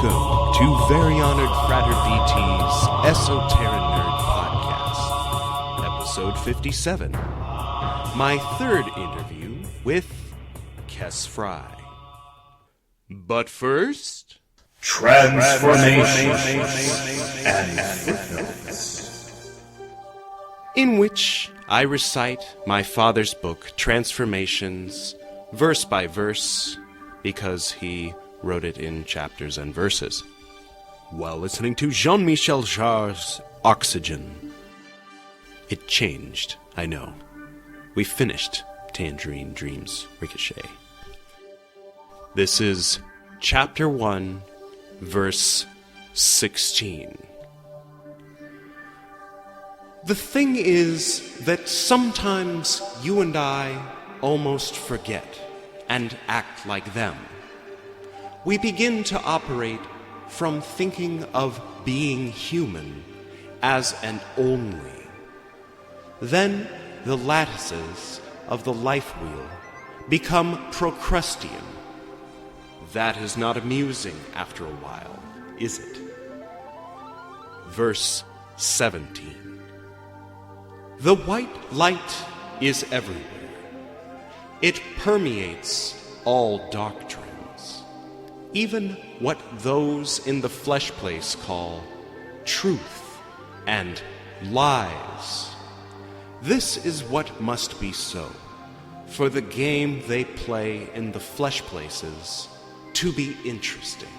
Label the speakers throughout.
Speaker 1: Welcome to Very Honored Frater VT's Esoterinerd podcast, episode 57. My third interview with Kess Frey. But first,
Speaker 2: Transformations and Footnotes,
Speaker 1: in which I recite my father's book, Transformations, verse by verse, because he wrote it in chapters and verses, while listening to Jean-Michel Jarre's Oxygen. It changed, I know. We finished Tangerine Dreams Ricochet. This is Chapter 1, Verse 16. The thing is that sometimes you and I almost forget and act like them. We begin to operate from thinking of being human as an only. Then the lattices of the life wheel become Procrustean. That is not amusing after a while, is it? Verse 17. The white light is everywhere. It permeates all doctrines, even what those in the flesh place call truth and lies. This is what must be so, for the game they play in the flesh places to be interesting.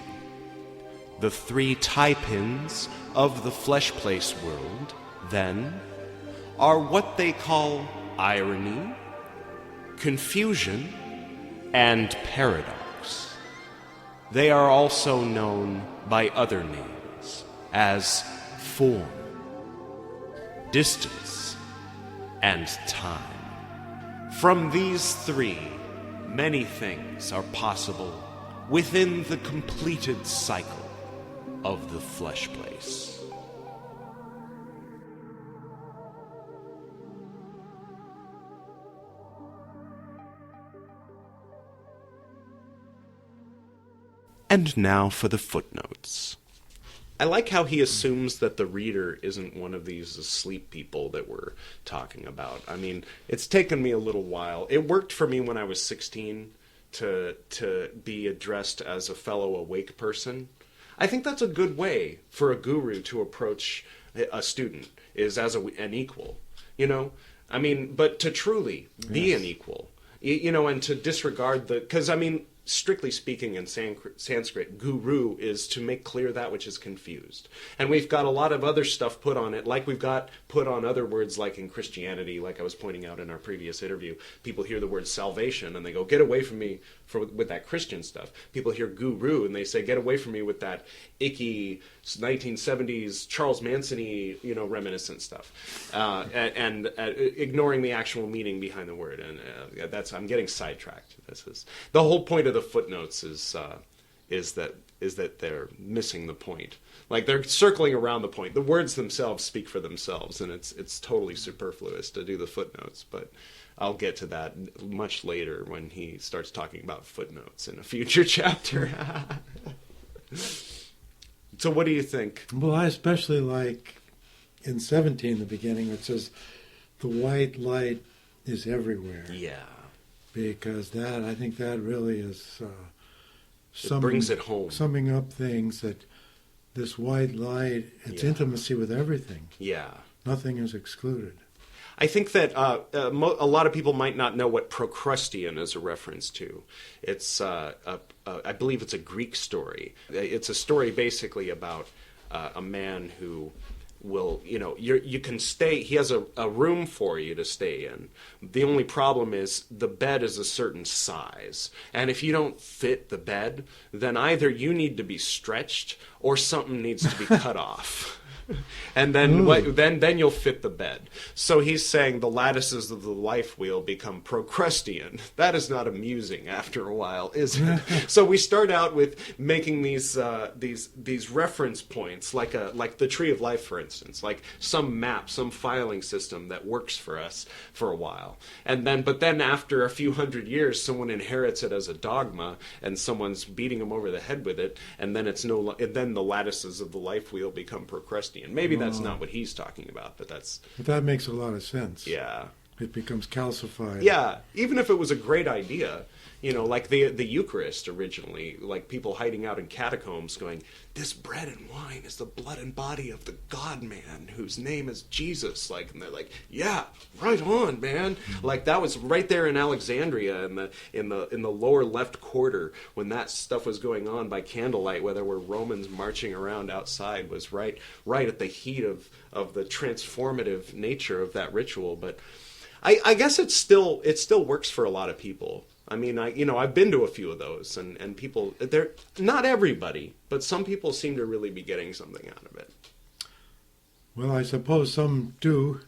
Speaker 1: The three tie pins of the flesh place world, then, are what they call irony, confusion, and paradox. They are also known by other names as form, distance, and time. From these three, many things are possible within the completed cycle of the flesh place. And now for the footnotes. I like how he assumes that the reader isn't one of these asleep people that we're talking about. I mean, it's taken me a little while. It worked for me when I was 16 to be addressed as a fellow awake person. I think that's a good way for a guru to approach a student, is as an equal, you know? I mean, but to truly be an equal, you know, and to disregard because, I mean, strictly speaking in Sanskrit, guru is to make clear that which is confused. And we've got a lot of other stuff put on it, like we've got put on other words like in Christianity, like I was pointing out in our previous interview. People hear the word salvation and they go, get away from me with that Christian stuff. People hear guru and they say, get away from me with that icky 1970s Charles Manson-y, you know, reminiscent stuff. And ignoring the actual meaning behind the word. And I'm getting sidetracked. This is the whole point of the footnotes is that they're missing the point. Like they're circling around the point. The words themselves speak for themselves, and it's totally superfluous to do the footnotes. But I'll get to that much later when he starts talking about footnotes in a future chapter. So what do you think?
Speaker 3: Well, I especially like in 17, the beginning, it says, the white light is everywhere.
Speaker 1: Yeah.
Speaker 3: Because I think that really is
Speaker 1: brings it home.
Speaker 3: Summing up things that this white light, it's intimacy with everything.
Speaker 1: Yeah.
Speaker 3: Nothing is excluded.
Speaker 1: I think that a lot of people might not know what Procrustean is a reference to. It's, I believe it's a Greek story. It's a story basically about a man who will, you know, you can stay, he has a room for you to stay in. The only problem is the bed is a certain size. And if you don't fit the bed, then either you need to be stretched or something needs to be cut off. And then
Speaker 3: Ooh.
Speaker 1: then you'll fit the bed. So he's saying the lattices of the life wheel become Procrustean. That is not amusing after a while, is it? So we start out with making these reference points, like the tree of life, for instance, like some map, some filing system that works for us for a while. But then after a few hundred years, someone inherits it as a dogma, and someone's beating them over the head with it, and then then the lattices of the life wheel become Procrustean. Maybe that's not what he's talking about, but
Speaker 3: that makes a lot of sense.
Speaker 1: yeah.
Speaker 3: It becomes calcified.
Speaker 1: Yeah, even if it was a great idea, like the Eucharist originally, like people hiding out in catacombs going, this bread and wine is the blood and body of the God-man whose name is Jesus. Like, and they're like, yeah, right on, man. Like that was right there in Alexandria in the lower left quarter when that stuff was going on by candlelight, where there were Romans marching around outside, was right at the heat of the transformative nature of that ritual. But I guess it still works for a lot of people. I mean, I've been to a few of those, and people, they're not everybody, but some people seem to really be getting something out of it.
Speaker 3: Well, I suppose some do.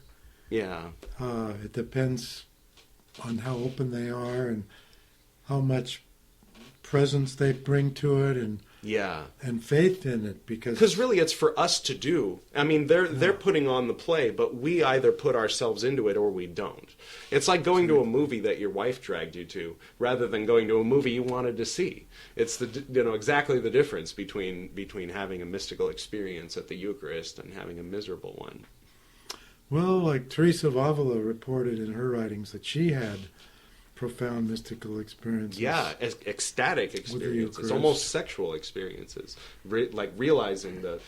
Speaker 1: Yeah.
Speaker 3: It depends on how open they are and how much presence they bring to it, and
Speaker 1: Yeah.
Speaker 3: and faith in it,
Speaker 1: Because really it's for us to do. I mean, they're putting on the play, but we either put ourselves into it or we don't. It's like going to a movie that your wife dragged you to, rather than going to a movie you wanted to see. It's exactly the difference between having a mystical experience at the Eucharist and having a miserable one.
Speaker 3: Well, like Teresa of Avila reported in her writings that she had profound mystical experiences.
Speaker 1: Yeah, ecstatic experiences,
Speaker 3: Eucharist.
Speaker 1: almost sexual experiences. Like realizing the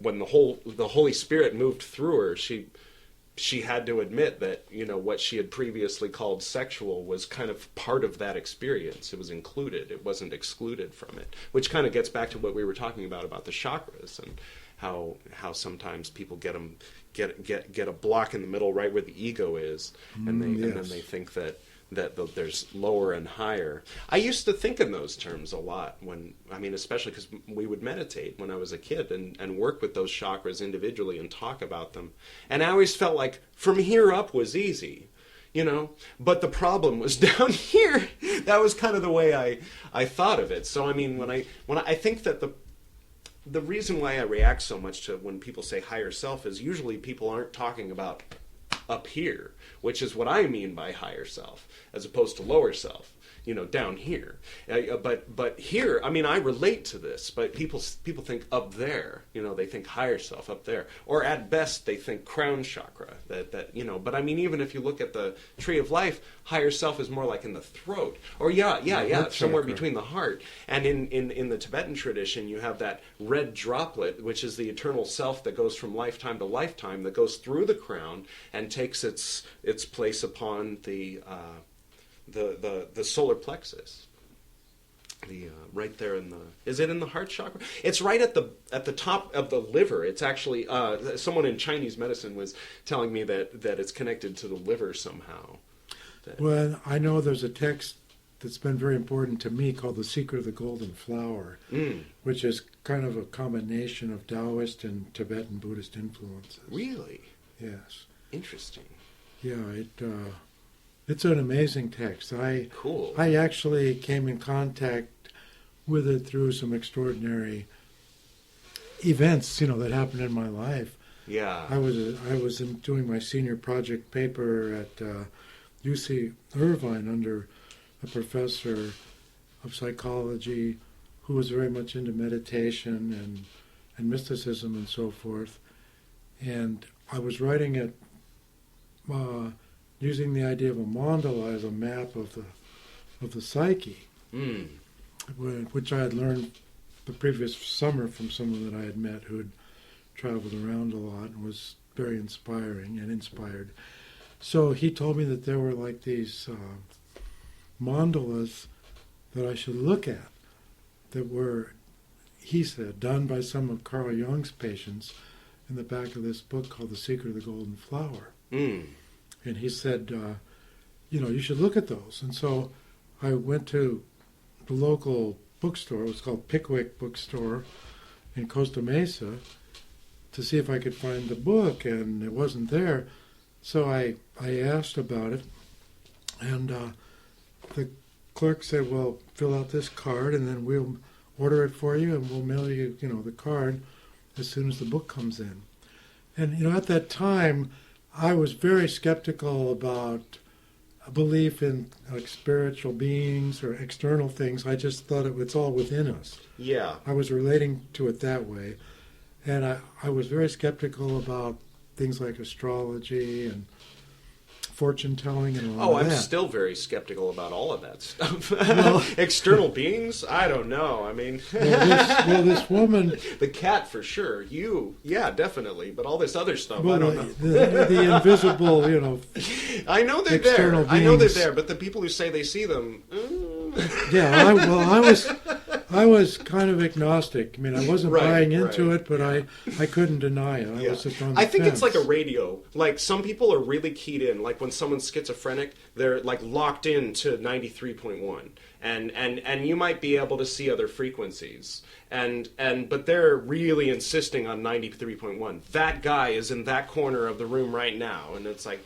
Speaker 1: when the Holy Spirit moved through her, she had to admit that what she had previously called sexual was kind of part of that experience. It was included. It wasn't excluded from it. Which kind of gets back to what we were talking about the chakras and how sometimes people get a block in the middle right where the ego is, and then they think that there's lower and higher. I used to think in those terms a lot especially because we would meditate when I was a kid and work with those chakras individually and talk about them. And I always felt like from here up was easy, but the problem was down here. That was kind of the way I thought of it. So I mean, when I think that the reason why I react so much to when people say higher self is usually people aren't talking about up here, which is what I mean by higher self, as opposed to lower self, down here. But here, I mean, I relate to this, but people think up there, they think higher self up there, or at best they think crown chakra. But I mean, even if you look at the tree of life, higher self is more like in the throat, or somewhere between the heart. And in the Tibetan tradition, you have that red droplet, which is the eternal self that goes from lifetime to lifetime, that goes through the crown and takes its place upon the solar plexus. Right there is it in the heart chakra? It's right at the top of the liver. It's actually someone in Chinese medicine was telling me that it's connected to the liver somehow.
Speaker 3: Well, I know there's a text that's been very important to me called The Secret of the Golden Flower, which is kind of a combination of Taoist and Tibetan Buddhist influences.
Speaker 1: Really?
Speaker 3: Yes.
Speaker 1: Interesting.
Speaker 3: Yeah, it's an amazing text.
Speaker 1: Cool.
Speaker 3: I actually came in contact with it through some extraordinary events, that happened in my life.
Speaker 1: Yeah.
Speaker 3: I was doing my senior project paper at UC Irvine under a professor of psychology who was very much into meditation and mysticism and so forth. And I was writing it using the idea of a mandala as a map of the psyche, which I had learned the previous summer from someone that I had met who had traveled around a lot and was very inspiring and inspired. So he told me that there were like these mandalas that I should look at that were, he said, done by some of Carl Jung's patients in the back of this book called The Secret of the Golden Flower. And he said, you should look at those. And so I went to the local bookstore. It was called Pickwick Bookstore in Costa Mesa to see if I could find the book, and it wasn't there. So I asked about it, and the clerk said, well, fill out this card, and then we'll order it for you, and we'll mail you, the card as soon as the book comes in. And, at that time, I was very skeptical about a belief in spiritual beings or external things. I just thought it's all within us.
Speaker 1: Yeah.
Speaker 3: I was relating to it that way. And I was very skeptical about things like astrology and fortune telling and all that.
Speaker 1: I'm still very skeptical about all of that stuff.
Speaker 3: Well,
Speaker 1: external beings? I don't know. I mean,
Speaker 3: this woman,
Speaker 1: the cat for sure. You, yeah, definitely. But all this other stuff, I don't know.
Speaker 3: The invisible,
Speaker 1: I know they're
Speaker 3: external
Speaker 1: there. I know they're
Speaker 3: beings.
Speaker 1: there. But the people who say they see them,
Speaker 3: yeah. I was kind of agnostic. I mean, I wasn't buying into it, but I couldn't deny it. I was just on the
Speaker 1: I think
Speaker 3: fence.
Speaker 1: it's like a radio. Like, some people are really keyed in. Like, when someone's schizophrenic, they're like locked into 93.1, and you might be able to see other frequencies, but they're really insisting on 93.1. That guy is in that corner of the room right now, and it's like,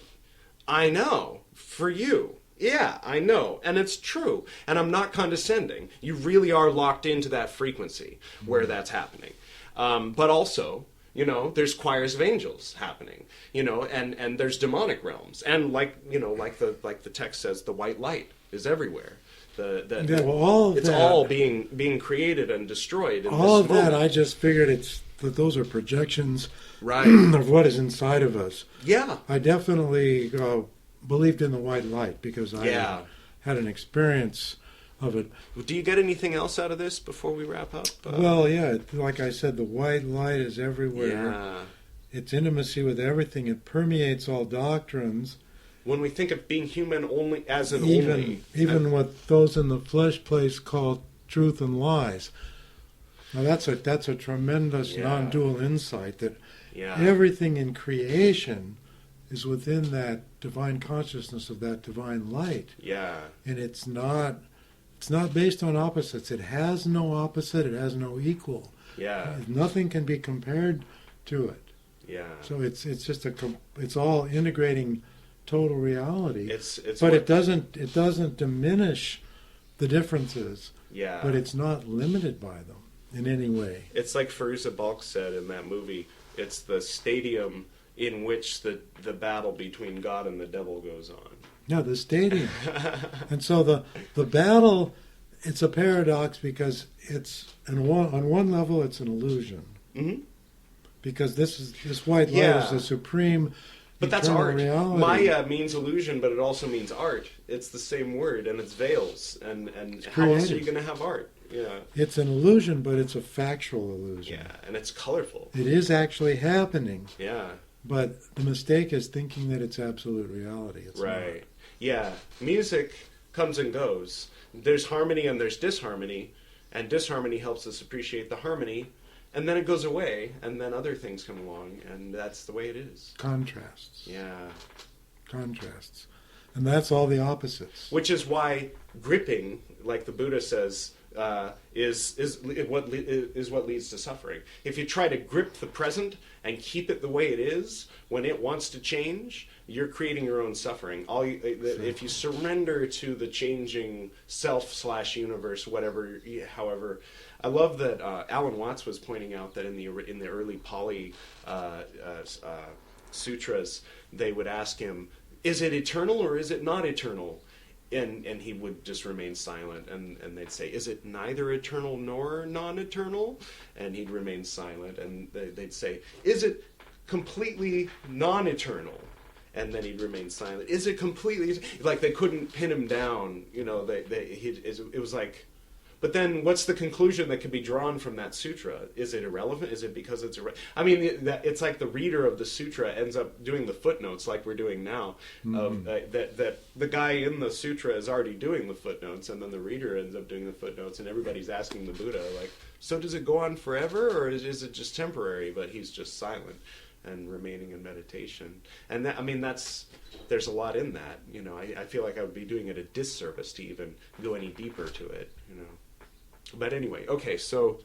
Speaker 1: I know, for you. Yeah, I know, and it's true, and I'm not condescending. You really are locked into that frequency where that's happening. But also, there's choirs of angels happening, and there's demonic realms, and like the text says, the white light is everywhere. It's all being created and destroyed. In
Speaker 3: all
Speaker 1: this
Speaker 3: of
Speaker 1: moment.
Speaker 3: that, I just figured that those are projections
Speaker 1: Right.
Speaker 3: of what is inside of us.
Speaker 1: Yeah.
Speaker 3: I definitely believed in the white light because I had an experience of it.
Speaker 1: Do you get anything else out of this before we wrap up?
Speaker 3: Well, yeah, like I said, the white light is everywhere.
Speaker 1: Yeah.
Speaker 3: It's intimacy with everything. It permeates all doctrines.
Speaker 1: When we think of being human only as an
Speaker 3: even what those in the flesh place call truth and lies. Now that's a tremendous non-dual insight that everything in creation is within that divine consciousness of that divine light.
Speaker 1: Yeah.
Speaker 3: And it's not based on opposites. It has no opposite. It has no equal.
Speaker 1: Yeah.
Speaker 3: Nothing can be compared to it.
Speaker 1: Yeah.
Speaker 3: So it's just it's all integrating total reality.
Speaker 1: But
Speaker 3: it doesn't diminish the differences.
Speaker 1: Yeah.
Speaker 3: But it's not limited by them in any way.
Speaker 1: It's like Fairuza Balk said in that movie. It's the stadium in which the battle between God and the devil goes on.
Speaker 3: Yeah, the stadium. And so the battle, it's a paradox because it's on one level it's an illusion. Mm-hmm. Because this white light is the supreme.
Speaker 1: But that's art.
Speaker 3: Reality.
Speaker 1: Maya means illusion, but it also means art. It's the same word, and it's veils. And how else are you going to have art? Yeah.
Speaker 3: It's an illusion, but it's a factual illusion.
Speaker 1: Yeah, and it's colorful.
Speaker 3: It is actually happening.
Speaker 1: Yeah.
Speaker 3: But the mistake is thinking that it's absolute reality. It's
Speaker 1: right.
Speaker 3: not.
Speaker 1: Yeah. Music comes and goes. There's harmony and there's disharmony, and disharmony helps us appreciate the harmony, and then it goes away, and then other things come along, and that's the way it is.
Speaker 3: Contrasts.
Speaker 1: Yeah.
Speaker 3: Contrasts. And that's all the opposites.
Speaker 1: Which is why gripping, like the Buddha says, is what leads to suffering. If you try to grip the present and keep it the way it is, when it wants to change, you're creating your own suffering. If you surrender to the changing self/universe, however, I love that Alan Watts was pointing out that in the early Pali sutras, they would ask him, "Is it eternal or is it not eternal?" And he would just remain silent, and they'd say, "Is it neither eternal nor non-eternal?" And he'd remain silent, and they'd say, "Is it completely non-eternal?" And then he'd remain silent. "Is it completely..." Like, they couldn't pin him down, it was like... But then, what's the conclusion that could be drawn from that sutra? Is it irrelevant? Is it because it's irrelevant? I mean, it's like the reader of the sutra ends up doing the footnotes, like we're doing now. That the guy in the sutra is already doing the footnotes, and then the reader ends up doing the footnotes, and everybody's asking the Buddha, like, so does it go on forever, or is it just temporary? But he's just silent and remaining in meditation. And there's a lot in that. I feel like I would be doing it a disservice to even go any deeper to it. But anyway, okay, so,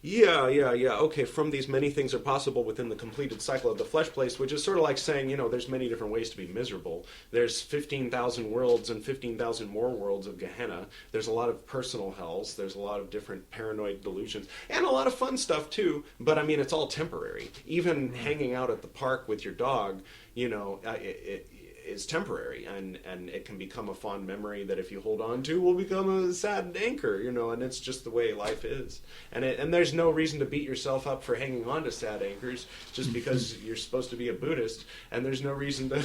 Speaker 1: Yeah. Okay, from these many things are possible within the completed cycle of the flesh place, which is sort of like saying, there's many different ways to be miserable. There's 15,000 worlds and 15,000 more worlds of Gehenna. There's a lot of personal hells. There's a lot of different paranoid delusions. And a lot of fun stuff, too. But, I mean, it's all temporary. Even hanging out at the park with your dog, it is temporary, and it can become a fond memory that if you hold on to will become a sad anchor, and it's just the way life is. And there's no reason to beat yourself up for hanging on to sad anchors just because you're supposed to be a Buddhist, and there's no reason to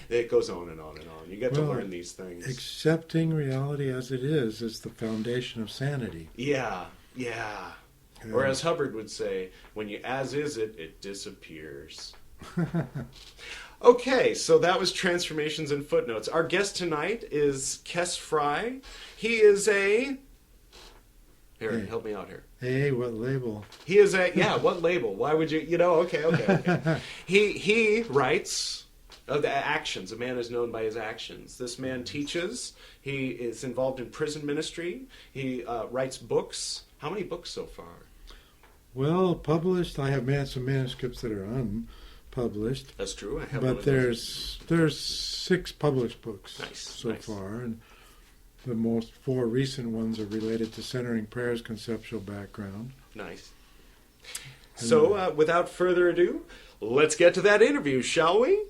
Speaker 1: it goes on and on and on. You get to learn these things.
Speaker 3: Accepting reality as it is the foundation of sanity.
Speaker 1: Yeah. Or as Hubbard would say, when you as is it, it disappears. Okay, so that was Transformations and Footnotes. Our guest tonight is Kess Frey. He is a... Here, help me out here.
Speaker 3: Hey, what label?
Speaker 1: He is a... Yeah, what label? Why would you... Okay. He writes of the actions. A man is known by his actions. This man teaches. He is involved in prison ministry. He writes books. How many books so far?
Speaker 3: Well, published. I have some manuscripts that are unpublished.
Speaker 1: That's true. I have.
Speaker 3: But there's 6 published books so far, and the 4 recent ones are related to centering prayer's conceptual background.
Speaker 1: Nice. So, without further ado, let's get to that interview, shall we?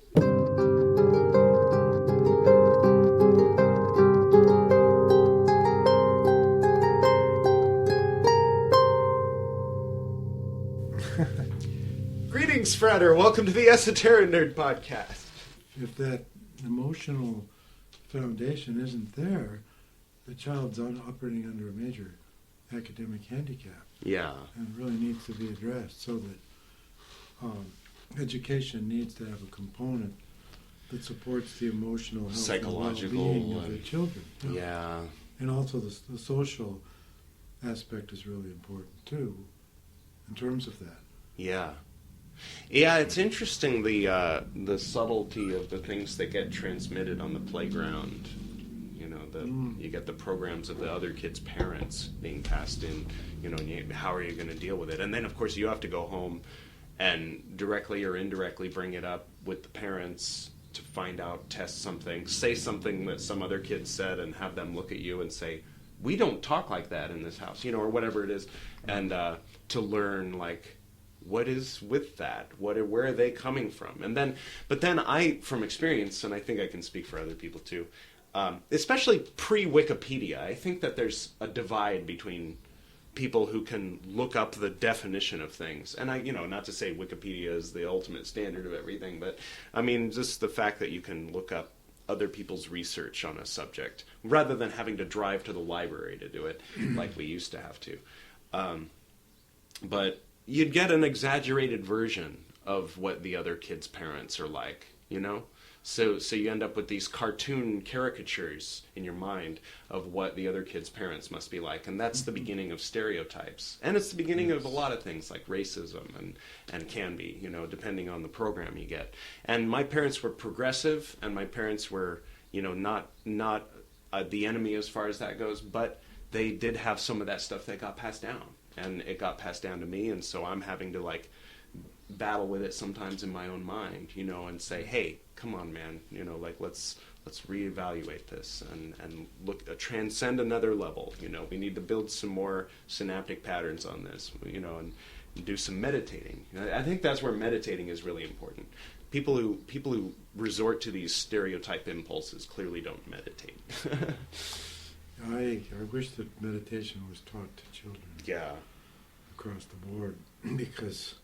Speaker 1: Greetings, Frater. Welcome to the Esoterinerd podcast.
Speaker 3: If that emotional foundation isn't there, the child's operating under a major academic handicap.
Speaker 1: Yeah.
Speaker 3: And it really needs to be addressed so that education needs to have a component that supports the emotional health
Speaker 1: psychological
Speaker 3: and well-being of the children.
Speaker 1: Yeah.
Speaker 3: And also the social aspect is really important too, in terms of that.
Speaker 1: Yeah. Yeah, it's interesting the subtlety of the things that get transmitted on the playground. You get the programs of the other kids' parents being passed in. And how are you going to deal with it? And then, of course, you have to go home and directly or indirectly bring it up with the parents to find out, test something, say something that some other kid said, and have them look at you and say, "We don't talk like that in this house," or whatever it is, and to learn what is with that? Where are they coming from? But then I, from experience, and I think I can speak for other people too, especially pre-Wikipedia, I think that there's a divide between people who can look up the definition of things. And not to say Wikipedia is the ultimate standard of everything, but I mean, just the fact that you can look up other people's research on a subject rather than having to drive to the library to do it like we used to have to. But you'd get an exaggerated version of what the other kids' parents are like, So you end up with these cartoon caricatures in your mind of what the other kids' parents must be like. And that's the beginning of stereotypes. And it's the beginning of a lot of things like racism and can be, depending on the program you get. And my parents were progressive, and my parents were, not the enemy as far as that goes, but they did have some of that stuff that got passed down. And it got passed down to me, and so I'm having to battle with it sometimes in my own mind, and say, hey, come on, man, let's reevaluate this and transcend another level. We need to build some more synaptic patterns on this, and do some meditating. I think that's where meditating is really important. People who resort to these stereotype impulses clearly don't meditate.
Speaker 3: I wish that meditation was taught to children.
Speaker 1: Yeah.
Speaker 3: Across the board, because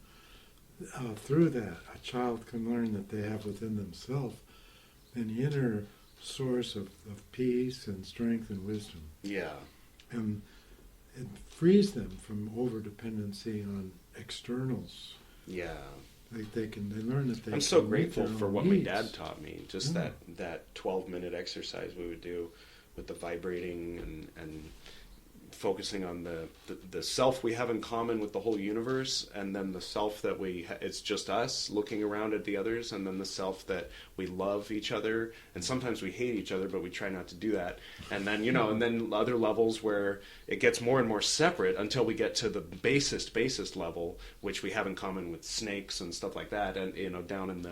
Speaker 3: through that, a child can learn that they have within themselves an inner source of peace and strength and wisdom.
Speaker 1: Yeah.
Speaker 3: And it frees them from over-dependency on externals.
Speaker 1: Yeah.
Speaker 3: They learn that they
Speaker 1: I'm so grateful for what
Speaker 3: needs.
Speaker 1: my dad taught me. Just that 12-minute exercise we would do with the vibrating and focusing on the self we have in common with the whole universe, and then the self that it's just us looking around at the others, and then the self that we love each other, and sometimes we hate each other, but we try not to do that. And then, and then other levels where it gets more and more separate until we get to the basest level, which we have in common with snakes and stuff like that, and down in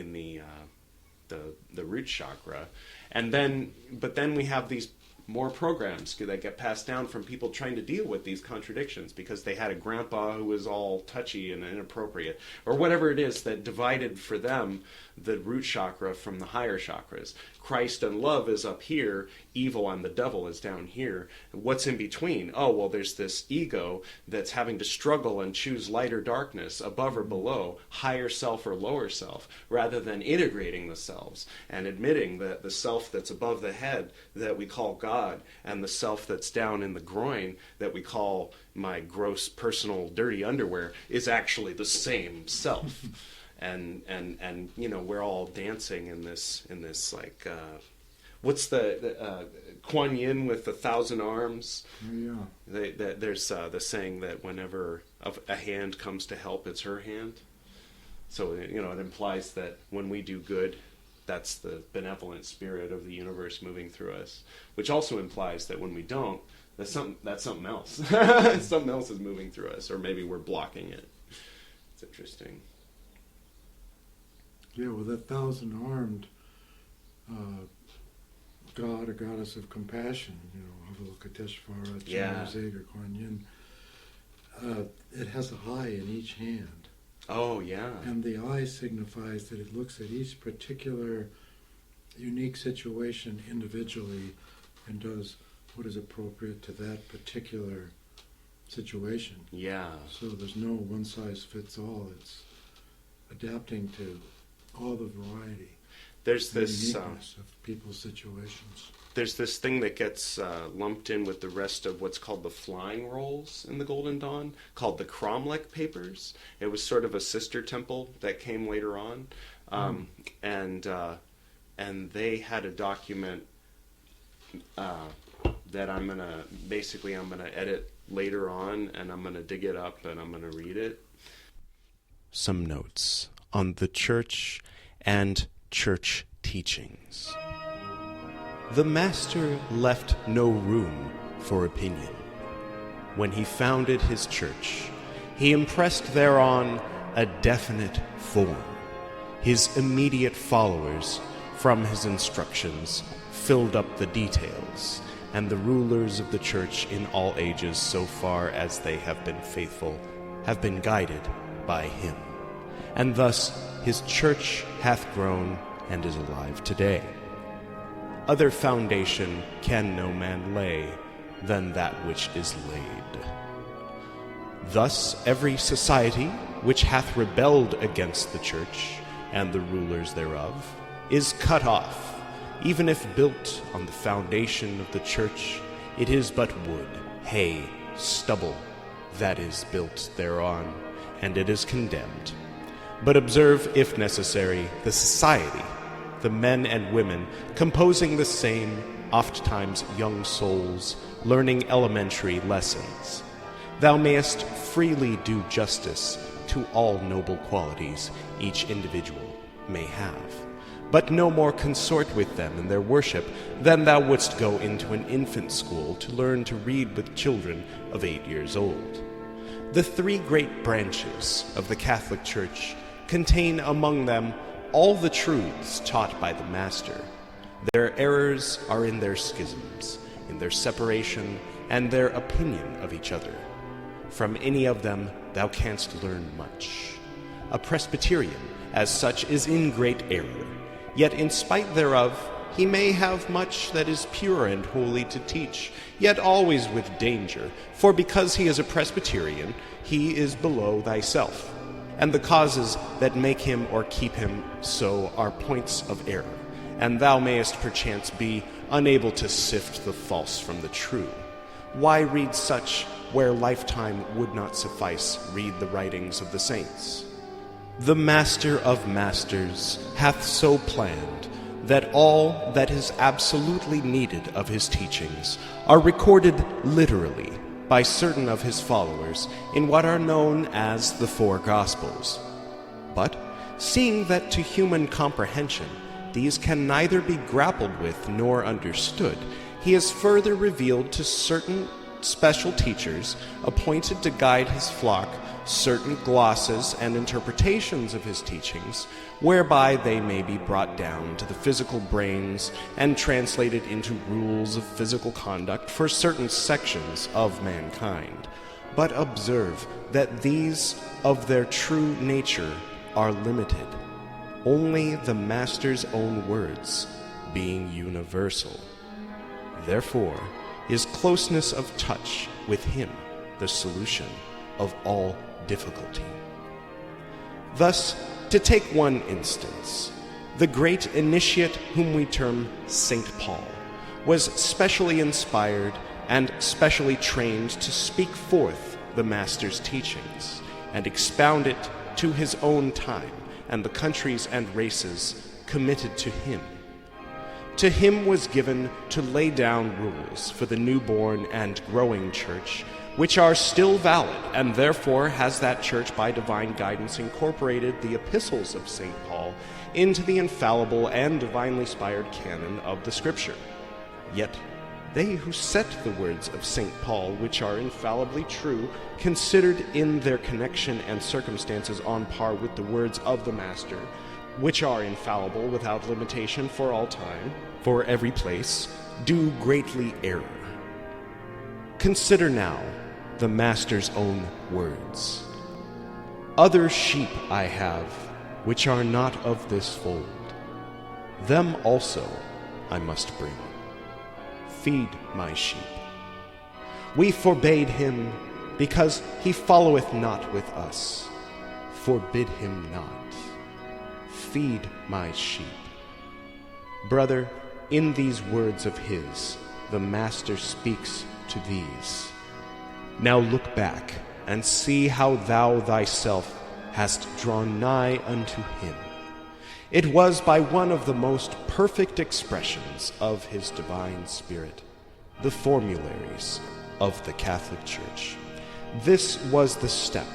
Speaker 1: the root chakra. And then, but then we have these more programs that get passed down from people trying to deal with these contradictions because they had a grandpa who was all touchy and inappropriate, or whatever it is that divided for them the root chakra from the higher chakras. Christ and love is up here, evil and the devil is down here. What's in between? Oh, well, there's this ego that's having to struggle and choose light or darkness, above or below, higher self or lower self, rather than integrating the selves and admitting that the self that's above the head that we call God, and the self that's down in the groin that we call my gross personal dirty underwear is actually the same self. And we're all dancing in this like what's the Kuan Yin with 1,000 arms?
Speaker 3: Yeah.
Speaker 1: There's the saying that whenever a hand comes to help, it's her hand. So it implies that when we do good, that's the benevolent spirit of the universe moving through us, which also implies that when we don't, that's something else. Something else is moving through us, or maybe we're blocking it. It's interesting.
Speaker 3: Yeah, well, that 1,000-armed god or goddess of compassion, Avalokiteshvara, Chandrazig, or Kuan Yin, it has a eye in each hand.
Speaker 1: Oh, yeah.
Speaker 3: And the eye signifies that it looks at each particular unique situation individually and does what is appropriate to that particular situation.
Speaker 1: Yeah.
Speaker 3: So there's no one-size-fits-all. It's adapting to all the variety.
Speaker 1: There's this
Speaker 3: uniqueness of people's situations.
Speaker 1: There's this thing that gets lumped in with the rest of what's called the flying rolls in the Golden Dawn, called the Cromlech Papers. It was sort of a sister temple that came later on, and they had a document that I'm gonna edit later on, and I'm gonna dig it up and I'm gonna read it. Some notes on the church and church teachings. The Master left no room for opinion. When he founded his church, he impressed thereon a definite form. His immediate followers, from his instructions, filled up the details, and the rulers of the church in all ages, so far as they have been faithful, have been guided by him. And thus his church hath grown and is alive today. Other foundation can no man lay than that which is laid. Thus every society which hath rebelled against the church and the rulers thereof is cut off. Even if built on the foundation of the church, it is but wood, hay, stubble that is built thereon, and it is condemned. But observe, if necessary, the society, the men and women composing the same, oft-times young souls, learning elementary lessons. Thou mayest freely do justice to all noble qualities each individual may have, but no more consort with them in their worship than thou wouldst go into an infant school to learn to read with children of 8 years old. The three great branches of the Catholic Church contain among them all the truths taught by the Master. Their errors are in their schisms, in their separation, and their opinion of each other. From any of them thou canst learn much. A Presbyterian, as such, is in great error, yet in spite thereof he may have much that is pure and holy to teach, yet always with danger, for because he is a Presbyterian, he is below thyself. And the causes that make him or keep him so are points of error, and thou mayest perchance be unable to sift the false from the true. Why read such where lifetime would not suffice? Read the writings of the saints. The Master of Masters hath so planned that all that is absolutely needed of his teachings are recorded literally by certain of his followers in what are known as the Four Gospels. But, seeing that to human comprehension these can neither be grappled with nor understood, he has further revealed to certain special teachers appointed to guide his flock certain glosses and interpretations of his teachings, whereby they may be brought down to the physical brains and translated into rules of physical conduct for certain sections of mankind. But observe that these of their true nature are limited, only the Master's own words being universal. Therefore, is closeness of touch with him the solution of all difficulty. Thus, to take one instance, the great initiate whom we term St. Paul was specially inspired and specially trained to speak forth the Master's teachings and expound it to his own time and the countries and races committed to him. To him was given to lay down rules for the newborn and growing church, which are still valid, and therefore has that church by divine guidance incorporated the epistles of St. Paul into the infallible and divinely inspired canon of the Scripture. Yet they who set the words of St. Paul, which are infallibly true, considered in their connection and circumstances on par with the words of the Master, which are infallible without limitation for all time, for every place, do greatly err. Consider now the Master's own words. Other sheep I have, which are not of this fold. Them also I must bring. Feed my sheep. We forbade him, because he followeth not with us. Forbid him not. Feed my sheep. Brother, in these words of his, the Master speaks to these. Now look back, and see how thou thyself hast drawn nigh unto him. It was by one of the most perfect expressions of his divine Spirit, the formularies of the Catholic Church. This was the step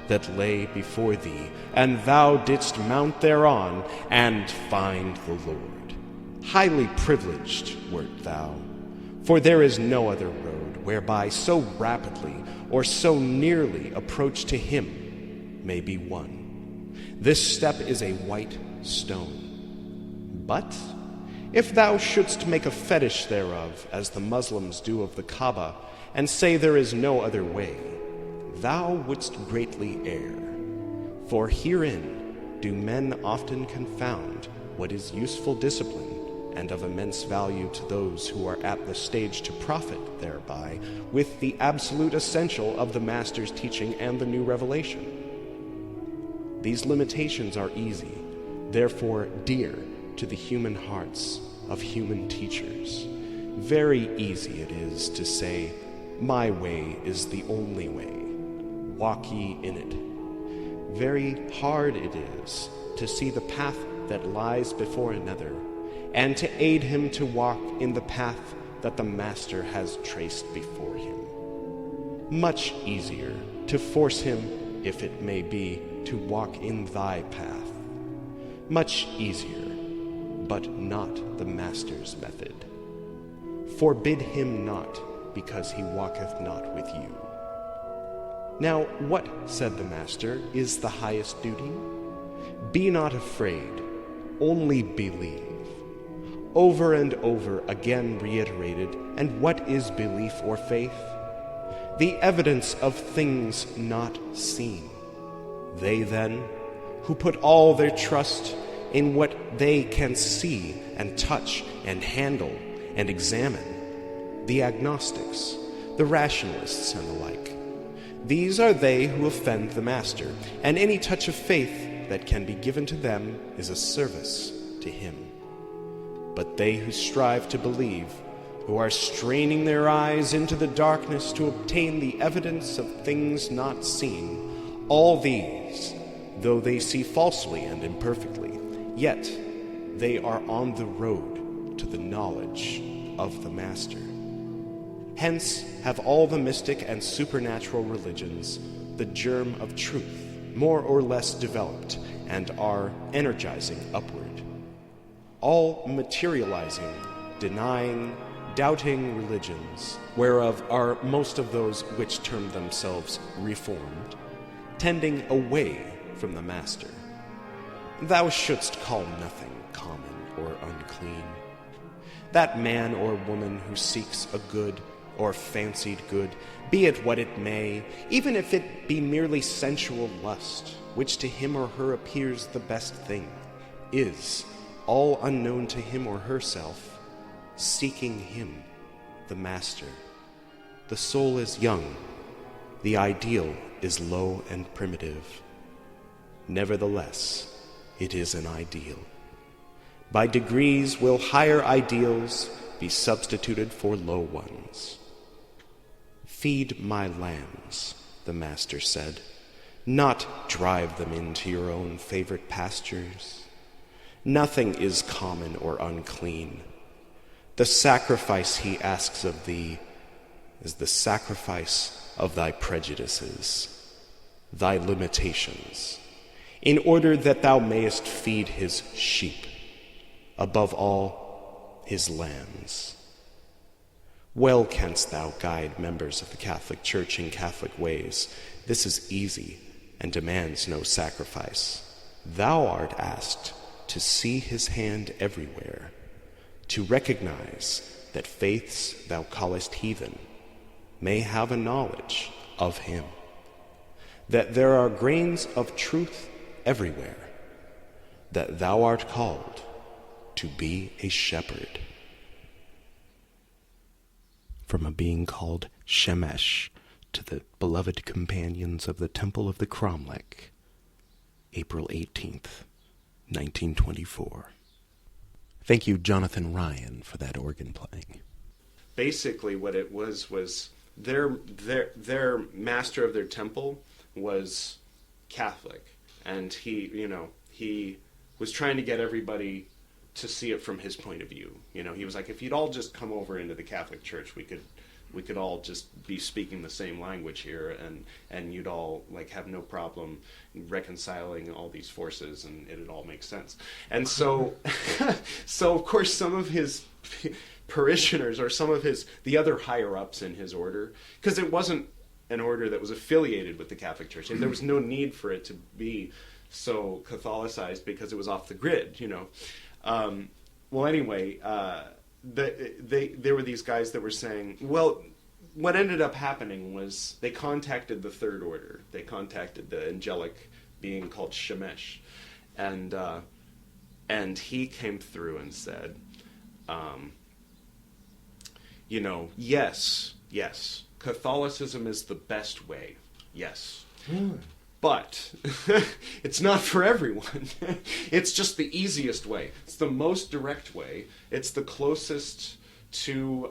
Speaker 1: that lay before thee, and thou didst mount thereon and find the Lord. Highly privileged wert thou, for there is no other road whereby so rapidly or so nearly approach to him may be won. This step is a white stone. But if thou shouldst make a fetish thereof, as the Muslims do of the Kaaba, and say there is no other way, thou wouldst greatly err. For herein do men often confound what is useful discipline and of immense value to those who are at the stage to profit thereby, with the absolute essential of the Master's teaching and the new revelation. These limitations are easy, therefore dear to the human hearts of human teachers. Very easy it is to say, my way is the only way, walk ye in it. Very hard it is to see the path that lies before another, and to aid him to walk in the path that the Master has traced before him. Much easier to force him, if it may be, to walk in thy path. Much easier, but not the Master's method. Forbid him not, because he walketh not with you. Now what, said the Master, is the highest duty? Be not afraid, only believe. Over and over again reiterated, and what is belief or faith? The evidence of things not seen. They then, who put all their trust in what they can see and touch and handle and examine, the agnostics, the rationalists, and the like. These are they who offend the Master, and any touch of faith that can be given to them is a service to him. But they who strive to believe, who are straining their eyes into the darkness to obtain the evidence of things not seen, all these, though they see falsely and imperfectly, yet they are on the road to the knowledge of the Master. Hence have all the mystic and supernatural religions the germ of truth, more or less developed, and are energizing upward. All materializing, denying, doubting religions, whereof are most of those which term themselves reformed, tending away from the Master. Thou shouldst call nothing common or unclean. That man or woman who seeks a good or fancied good, be it what it may, even if it be merely sensual lust, which to him or her appears the best thing, is, all unknown to him or herself, seeking him, the Master. The soul is young, the ideal is low and primitive. Nevertheless, it is an ideal. By degrees will higher ideals be substituted for low ones. Feed my lambs, the Master said, not drive them into your own favorite pastures. Nothing is common or unclean. The sacrifice he asks of thee is the sacrifice of thy prejudices, thy limitations, in order that thou mayest feed his sheep, above all, his lambs. Well canst thou guide members of the Catholic Church in Catholic ways. This is easy and demands no sacrifice. Thou art asked to see his hand everywhere, to recognize that faiths thou callest heathen may have a knowledge of him, that there are grains of truth everywhere, that thou art called to be a shepherd. From a being called Shemesh to the beloved companions of the Temple of the Cromlech, April 18th, 1924. Thank you, Jonathan Ryan, for that organ playing. Basically, what it was their master of their temple was Catholic, and he was trying to get everybody to see it from his point of view. He was like, if you'd all just come over into the Catholic Church, we could all just be speaking the same language here, and you'd all have no problem reconciling all these forces, and it'd all make sense. And so of course some of his parishioners, or some of the other higher ups in his order, because it wasn't an order that was affiliated with the Catholic Church, and there was no need for it to be so Catholicized because it was off the grid, Well, anyway, there were these guys that were saying, well, what ended up happening was they contacted the Third Order. They contacted the angelic being called Shemesh, and he came through and said, yes, Catholicism is the best way, yes.
Speaker 3: Really?
Speaker 1: But it's not for everyone. It's just the easiest way. It's the most direct way. It's the closest to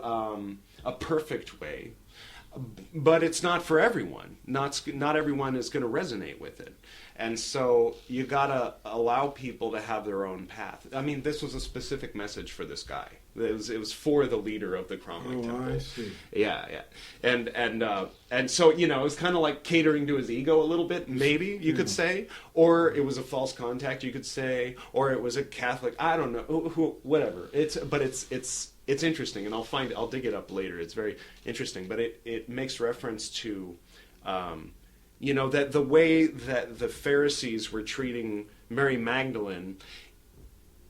Speaker 1: a perfect way. But it's not for everyone. Not everyone is going to resonate with it. And so you got to allow people to have their own path. I mean, this was a specific message for this guy. It was for the leader of the Cromlech Temple.
Speaker 3: I see.
Speaker 1: Yeah. And so, it was kind of like catering to his ego a little bit, maybe you could say. Or it was a false contact, you could say. Or it was a Catholic, I don't know, whatever. It's interesting, and I'll dig it up later. It's very interesting, but it makes reference to, that the way that the Pharisees were treating Mary Magdalene.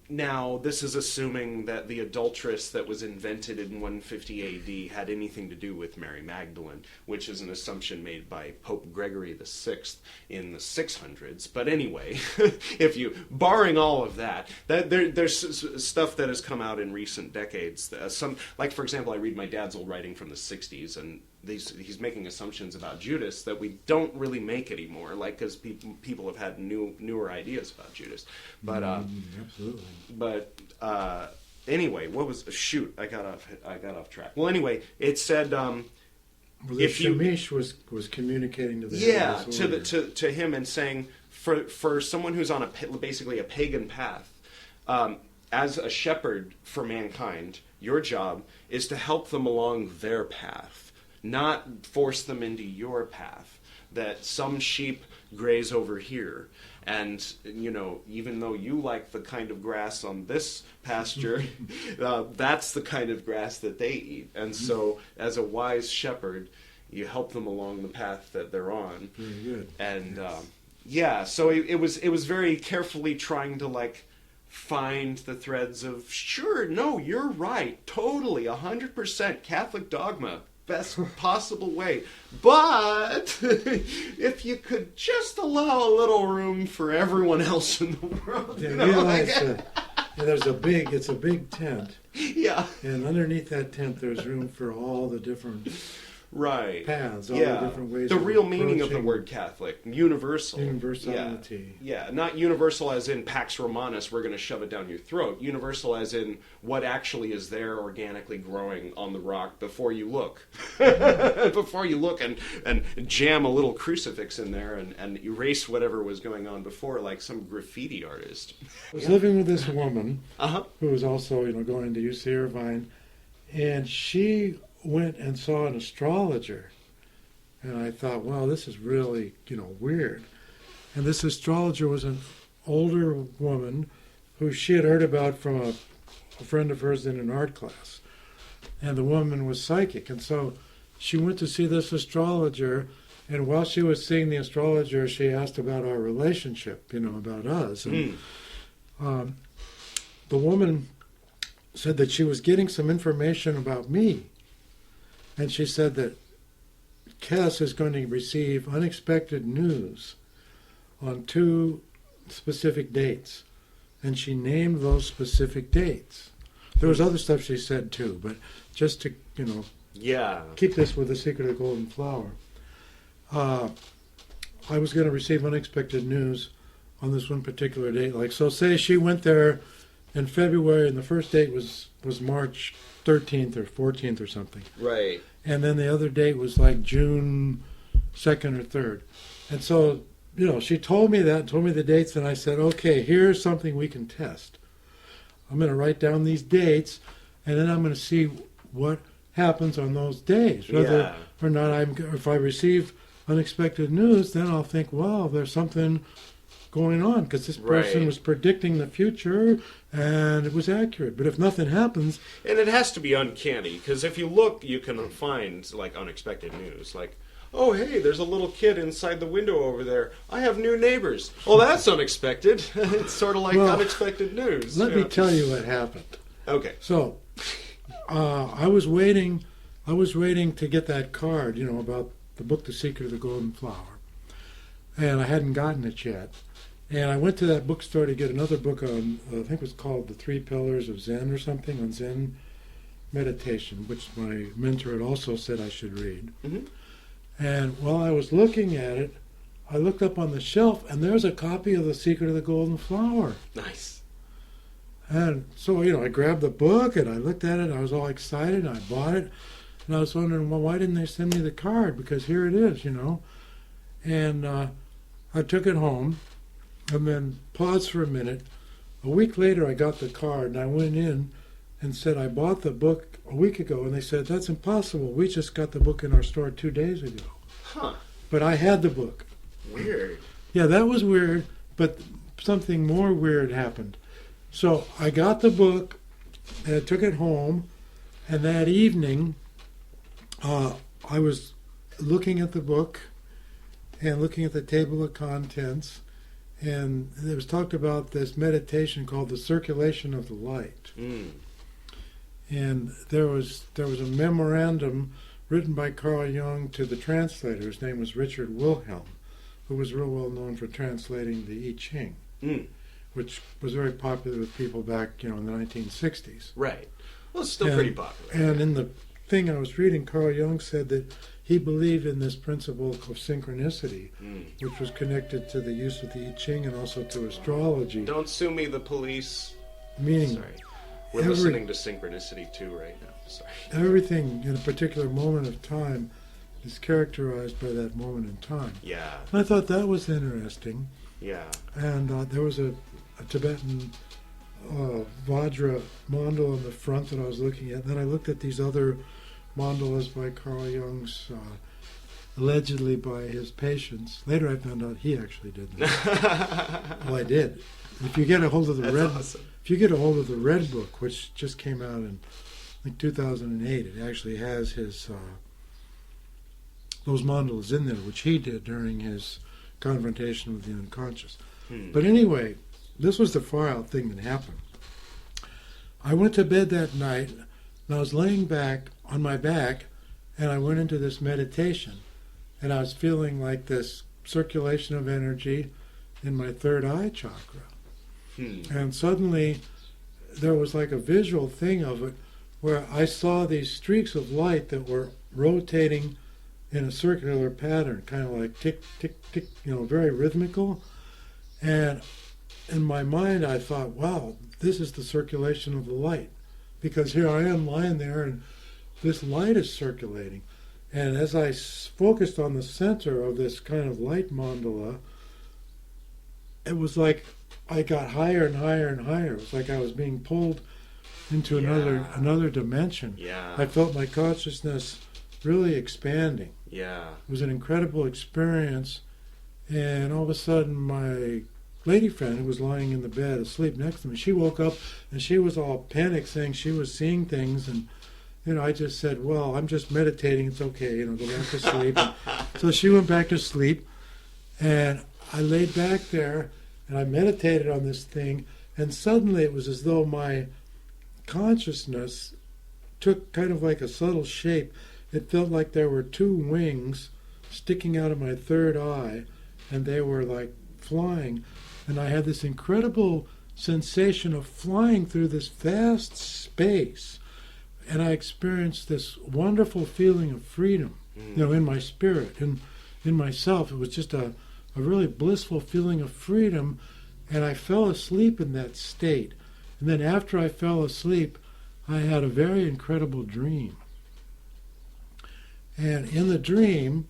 Speaker 1: Now, this is assuming that the adulteress that was invented in 150 AD had anything to do with Mary Magdalene, which is an assumption made by Pope Gregory VI in the 600s. But anyway, barring all of that, there's stuff that has come out in recent decades. For example, I read my dad's old writing from the 60s, and he's making assumptions about Judas that we don't really make anymore, because people have had newer ideas about Judas. But
Speaker 3: absolutely.
Speaker 1: But anyway, I got off track. Well, anyway, it said
Speaker 3: if Shemesh was communicating to the
Speaker 1: to him and saying for someone who's on basically a pagan path, as a shepherd for mankind, your job is to help them along their path, not force them into your path. That some sheep graze over here, and even though you like the kind of grass on this pasture, that's the kind of grass that they eat. And so, as a wise shepherd, you help them along the path that they're on.
Speaker 3: Very good.
Speaker 1: And so it was very carefully trying to find the threads of, sure, no, you're right, totally, 100% Catholic dogma, best possible way. But if you could just allow a little room for everyone else in the world.
Speaker 3: Yeah, realize it's a big tent.
Speaker 1: Yeah.
Speaker 3: And underneath that tent, there's room for all the different paths, all the different ways.
Speaker 1: The real meaning of the word Catholic, universal.
Speaker 3: Universality.
Speaker 1: Yeah, not universal as in Pax Romanus, we're going to shove it down your throat. Universal as in what actually is there organically growing on the rock before you look. Before you look and jam a little crucifix in there and erase whatever was going on before, like some graffiti artist.
Speaker 3: I was living with this woman
Speaker 1: Uh-huh.
Speaker 3: who was also, going to UC Irvine, and she went and saw an astrologer, and I thought, wow, this is really, weird. And this astrologer was an older woman who she had heard about from a friend of hers in an art class, and the woman was psychic, and so she went to see this astrologer, and while she was seeing the astrologer, she asked about our relationship, about us, and the woman said that she was getting some information about me. And she said that Kess is going to receive unexpected news on 2 specific dates. And she named those specific dates. There was other stuff she said too, but just to, keep this with the secret of the golden flower. I was going to receive unexpected news on this one particular date. So say she went there in February and the first date was March 13th or 14th or something.
Speaker 1: Right.
Speaker 3: And then the other date was June 2nd or 3rd. And so, she told me the dates, and I said, okay, here's something we can test. I'm going to write down these dates, and then I'm going to see what happens on those days. Whether or not if I receive unexpected news, then I'll think, wow, there's something going on, because this person was predicting the future and it was accurate. But if nothing happens,
Speaker 1: and it has to be uncanny, because if you look, you can find unexpected news, oh hey, there's a little kid inside the window over there, I have new neighbors. Oh, that's unexpected. It's sort of like unexpected news.
Speaker 3: Let me tell you what happened.
Speaker 1: Okay.
Speaker 3: So I was waiting to get that card, about the book The Secret of the Golden Flower, and I hadn't gotten it yet. And I went to that bookstore to get another book on, I think it was called The 3 Pillars of Zen or something, on Zen meditation, which my mentor had also said I should read.
Speaker 1: Mm-hmm.
Speaker 3: And while I was looking at it, I looked up on the shelf, and there's a copy of The Secret of the Golden Flower.
Speaker 1: Nice.
Speaker 3: And so, I grabbed the book, and I looked at it, and I was all excited, and I bought it. And I was wondering, well, why didn't they send me the card? Because here it is, And I took it home, and then paused for a minute. A week later, I got the card, and I went in and said, I bought the book a week ago. And they said, that's impossible. We just got the book in our store 2 days ago.
Speaker 1: Huh.
Speaker 3: But I had the book.
Speaker 1: Weird.
Speaker 3: Yeah, that was weird, but something more weird happened. So I got the book, and I took it home, and that evening, I was looking at the book and looking at the table of contents, and it was talked about this meditation called the circulation of the light.
Speaker 1: Mm.
Speaker 3: And there was a memorandum written by Carl Jung to the translator. His name was Richard Wilhelm, who was real well known for translating the I Ching, which was very popular with people back, in the 1960s.
Speaker 1: Right. Well, it's still pretty popular.
Speaker 3: And in the thing I was reading, Carl Jung said that he believed in this principle of synchronicity, which was connected to the use of the I Ching and also to astrology.
Speaker 1: Don't sue me, the police.
Speaker 3: Meaning,
Speaker 1: sorry. We're listening to synchronicity too right now. Sorry.
Speaker 3: Everything in a particular moment of time is characterized by that moment in time.
Speaker 1: Yeah.
Speaker 3: And I thought that was interesting.
Speaker 1: Yeah.
Speaker 3: And there was a Tibetan Vajra mandala in the front that I was looking at. And then I looked at these other mandalas by Carl Jung's, allegedly by his patients. Later I found out he actually did that. Well, I did. If you get a hold of the
Speaker 1: That's
Speaker 3: red,
Speaker 1: awesome.
Speaker 3: if you get a hold of the Red Book, which just came out in I think 2008, it actually has his those mandalas in there, which he did during his confrontation with the unconscious. But anyway, this was the far out thing that happened. I went to bed that night, and I was laying back on my back, and I went into this meditation, and I was feeling like this circulation of energy in my third eye chakra. And suddenly, there was like a visual thing of it, where I saw these streaks of light that were rotating in a circular pattern, kind of like tick, tick, tick, very rhythmical. And in my mind, I thought, wow, this is the circulation of the light. Because here I am lying there, and this light is circulating. And as I focused on the center of this kind of light mandala, it was like I got higher and higher and higher. It was like I was being pulled into another dimension.
Speaker 1: Yeah.
Speaker 3: I felt my consciousness really expanding.
Speaker 1: Yeah.
Speaker 3: It was an incredible experience. And all of a sudden, my lady friend who was lying in the bed asleep next to me, she woke up and she was all panicked, saying she was seeing things. And, I just said, well, I'm just meditating. It's okay, go back to sleep. So she went back to sleep. And I laid back there and I meditated on this thing. And suddenly it was as though my consciousness took kind of like a subtle shape. It felt like there were two wings sticking out of my third eye, and they were like flying. And I had this incredible sensation of flying through this vast space. And I experienced this wonderful feeling of freedom, in my spirit, in myself. It was just a really blissful feeling of freedom. And I fell asleep in that state. And then after I fell asleep, I had a very incredible dream. And in the dream,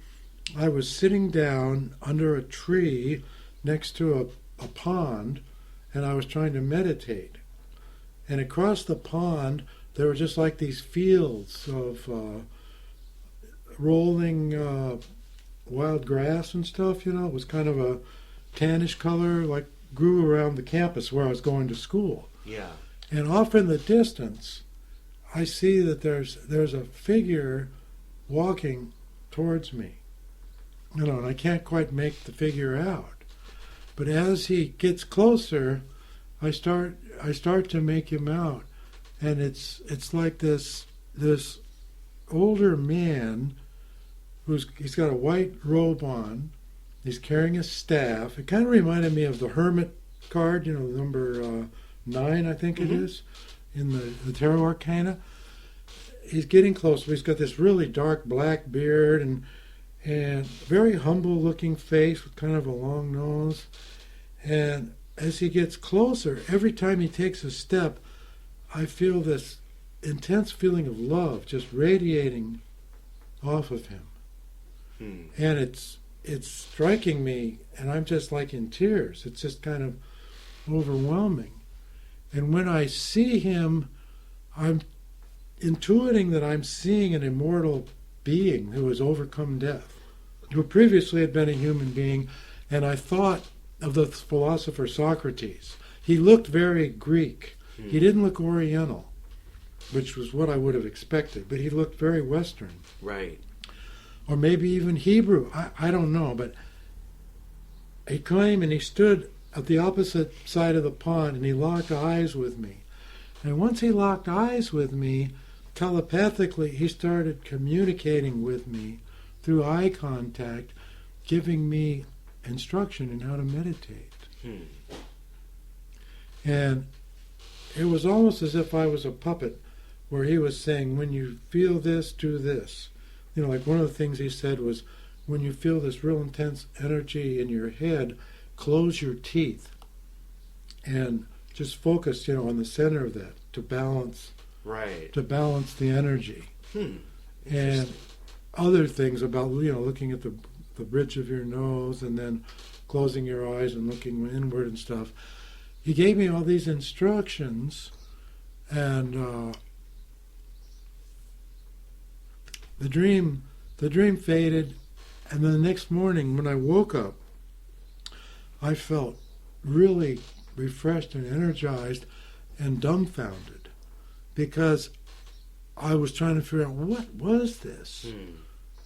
Speaker 3: I was sitting down under a tree next to a pond, and I was trying to meditate. And across the pond, there were just like these fields of rolling wild grass and stuff, It was kind of a tannish color, like grew around the campus where I was going to school.
Speaker 1: Yeah.
Speaker 3: And off in the distance, I see that there's a figure walking towards me. And I can't quite make the figure out. But as he gets closer, I start to make him out. And it's like this older man he's got a white robe on. He's carrying a staff. It kind of reminded me of the hermit card, number 9, I think it is, in the Tarot Arcana. He's getting closer. He's got this really dark black beard and very humble-looking face with kind of a long nose. And as he gets closer, every time he takes a step, I feel this intense feeling of love just radiating off of him. And it's striking me, and I'm just like in tears. It's just kind of overwhelming. And when I see him, I'm intuiting that I'm seeing an immortal being who has overcome death, who previously had been a human being, and I thought of the philosopher Socrates. He looked very Greek. He didn't look Oriental, which was what I would have expected, but he looked very Western.
Speaker 1: Right.
Speaker 3: Or maybe even Hebrew. I don't know, but he came and he stood at the opposite side of the pond and he locked eyes with me. And once he locked eyes with me, telepathically he started communicating with me through eye contact, giving me instruction in how to meditate. And it was almost as if I was a puppet, where he was saying, when you feel this, do this. Like one of the things he said was, when you feel this real intense energy in your head, close your teeth and just focus, on the center of that to balance the energy. And other things about, looking at the bridge of your nose and then closing your eyes and looking inward and stuff. he gave me all these instructions, and the dream faded, and then the next morning when I woke up, I felt really refreshed and energized and dumbfounded, because I was trying to figure out, what was this?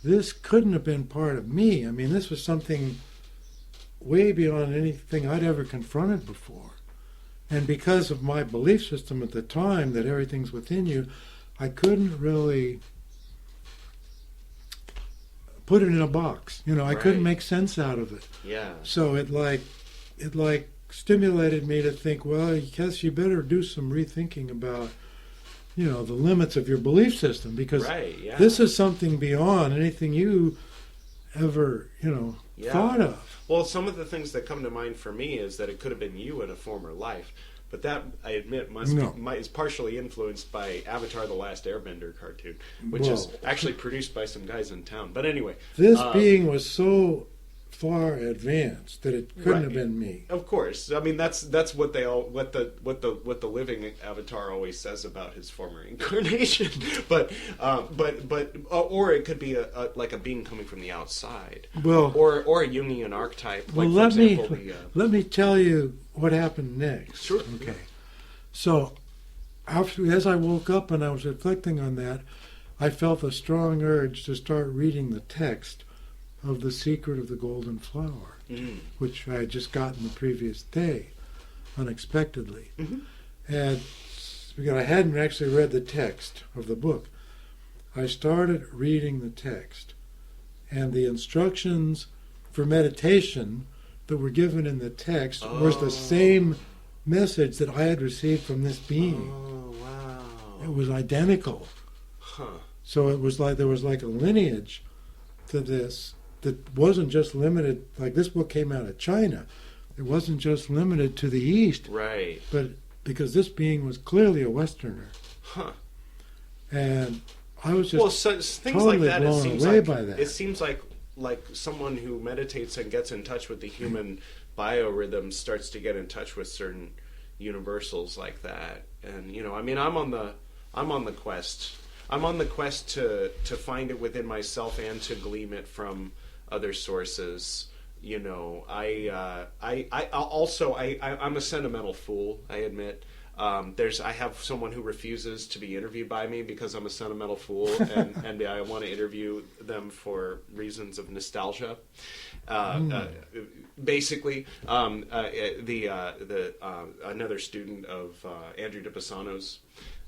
Speaker 3: This couldn't have been part of me. I mean, this was something way beyond anything I'd ever confronted before. And because of my belief system at the time that everything's within you, I couldn't really put it in a box. You know, I couldn't make sense out of it.
Speaker 1: Yeah.
Speaker 3: So it stimulated me to think, well, I guess you better do some rethinking about, you know, the limits of your belief system, because this is something beyond anything you ever, you know, thought of.
Speaker 1: Well, some of the things that come to mind for me is that it could have been you in a former life. But that, I admit, is partially influenced by Avatar: The Last Airbender cartoon, which is actually produced by some guys in town. But anyway,
Speaker 3: this being was so far advanced that it couldn't have been me.
Speaker 1: Of course, I mean that's what the living Avatar always says about his former incarnation. but or it could be like a being coming from the outside.
Speaker 3: Well,
Speaker 1: or a Jungian archetype.
Speaker 3: Well,
Speaker 1: like,
Speaker 3: let me tell you what happened next.
Speaker 1: Sure.
Speaker 3: Okay. So, as I woke up and I was reflecting on that, I felt a strong urge to start reading the text of The Secret of the Golden Flower, which I had just gotten the previous day, unexpectedly. And because I hadn't actually read the text of the book, I started reading the text. And the instructions for meditation that were given in the text was the same message that I had received from this being.
Speaker 1: Oh, wow.
Speaker 3: It was identical.
Speaker 1: Huh.
Speaker 3: So it was like there was like a lineage to this that wasn't just limited, like this book came out of China. It wasn't just limited to the East.
Speaker 1: Right.
Speaker 3: But because this being was clearly a Westerner.
Speaker 1: Huh.
Speaker 3: And I was just
Speaker 1: things
Speaker 3: totally
Speaker 1: like that,
Speaker 3: blown away by that.
Speaker 1: It seems like someone who meditates and gets in touch with the human biorhythms starts to get in touch with certain universals like that. And, you know, I mean, I'm on the quest. I'm on the quest to find it within myself and to glean it from other sources. You know, I'm a sentimental fool, I admit. I have someone who refuses to be interviewed by me because I'm a sentimental fool, and I want to interview them for reasons of nostalgia. Basically, another student of Andrew de Bassano's.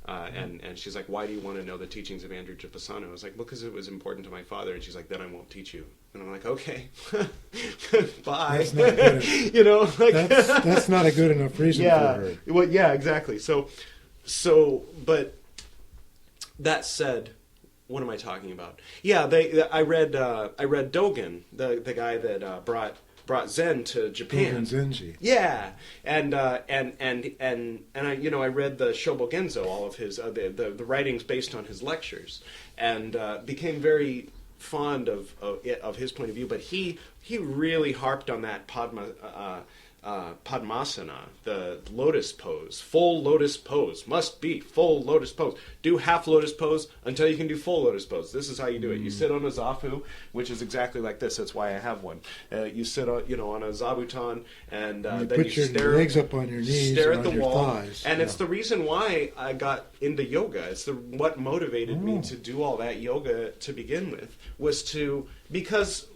Speaker 1: And she's like, why do you want to know the teachings of Andrew de Bassano? I was like, because it was important to my father. And she's like, then I won't teach you. And I'm like, okay, bye.
Speaker 3: That's not good.
Speaker 1: You know, like,
Speaker 3: that's not a good enough reason for her.
Speaker 1: Well, yeah, exactly. So, but that said, what am I talking about? Yeah, I read Dogen, the guy that brought Zen to Japan.
Speaker 3: Dogen Zenji.
Speaker 1: Yeah, and I read the Shobogenzo, all of his the writings based on his lectures, and became very fond of his point of view. But he really harped on that Padmasana, the lotus pose, full lotus pose, must be full lotus pose. Do half lotus pose until you can do full lotus pose. This is how you do it. You sit on a zafu, which is exactly like this. That's why I have one. You sit on, on a zabuton, and then
Speaker 3: put
Speaker 1: you
Speaker 3: your legs up on your knees,
Speaker 1: stare
Speaker 3: or
Speaker 1: at the
Speaker 3: on your
Speaker 1: wall,
Speaker 3: thighs.
Speaker 1: and it's the reason why I got into yoga. It's what motivated me to do all that yoga to begin with, because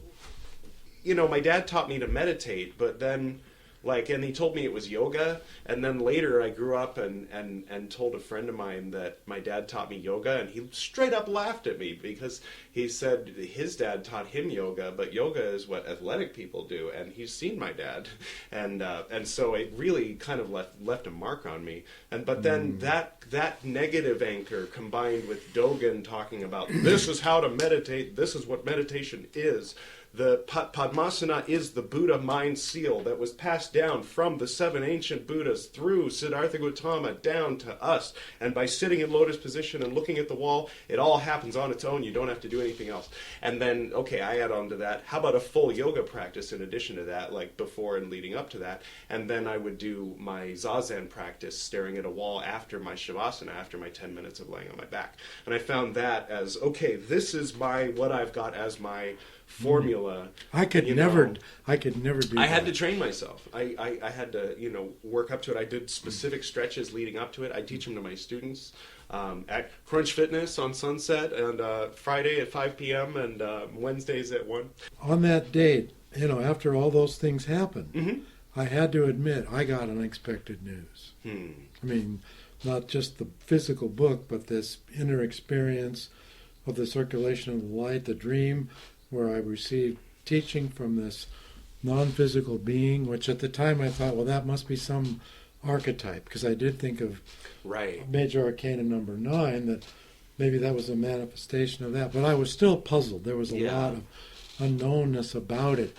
Speaker 1: my dad taught me to meditate, but then. And he told me it was yoga, and then later I grew up and told a friend of mine that my dad taught me yoga, and he straight up laughed at me because he said his dad taught him yoga, but yoga is what athletic people do, and he's seen my dad, and so it really kind of left a mark on me. But then that negative anchor combined with Dogen talking about this is how to meditate, this is what meditation is. The Padmasana is the Buddha mind seal that was passed down from the 7 ancient Buddhas through Siddhartha Gautama down to us. And by sitting in lotus position and looking at the wall, it all happens on its own. You don't have to do anything else. And then, okay, I add on to that, how about a full yoga practice in addition to that, like before and leading up to that? And then I would do my Zazen practice staring at a wall after my Shavasana, after my 10 minutes of laying on my back. And I found that as, okay, this is what I've got as my formula.
Speaker 3: I could never do that.
Speaker 1: I had to train myself. I had to, work up to it. I did specific stretches leading up to it. I teach them to my students at Crunch Fitness on Sunset, and Friday at 5 p.m. and Wednesdays at 1.
Speaker 3: On that date, after all those things happened, I had to admit I got unexpected news. I mean, not just the physical book, but this inner experience of the circulation of the light, the dream, where I received teaching from this non-physical being, which at the time I thought, well, that must be some archetype, because I did think of Major Arcana number 9, that maybe that was a manifestation of that. But I was still puzzled. There was a lot of unknownness about it.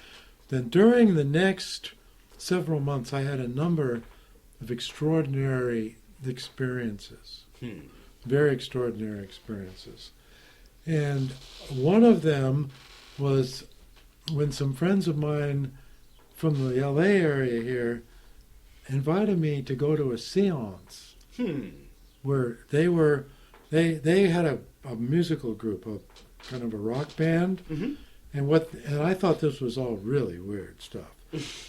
Speaker 3: Then during the next several months, I had a number of extraordinary experiences, very extraordinary experiences. And one of them was when some friends of mine from the LA area here invited me to go to a seance where they had a musical group, a kind of a rock band, and I thought this was all really weird stuff.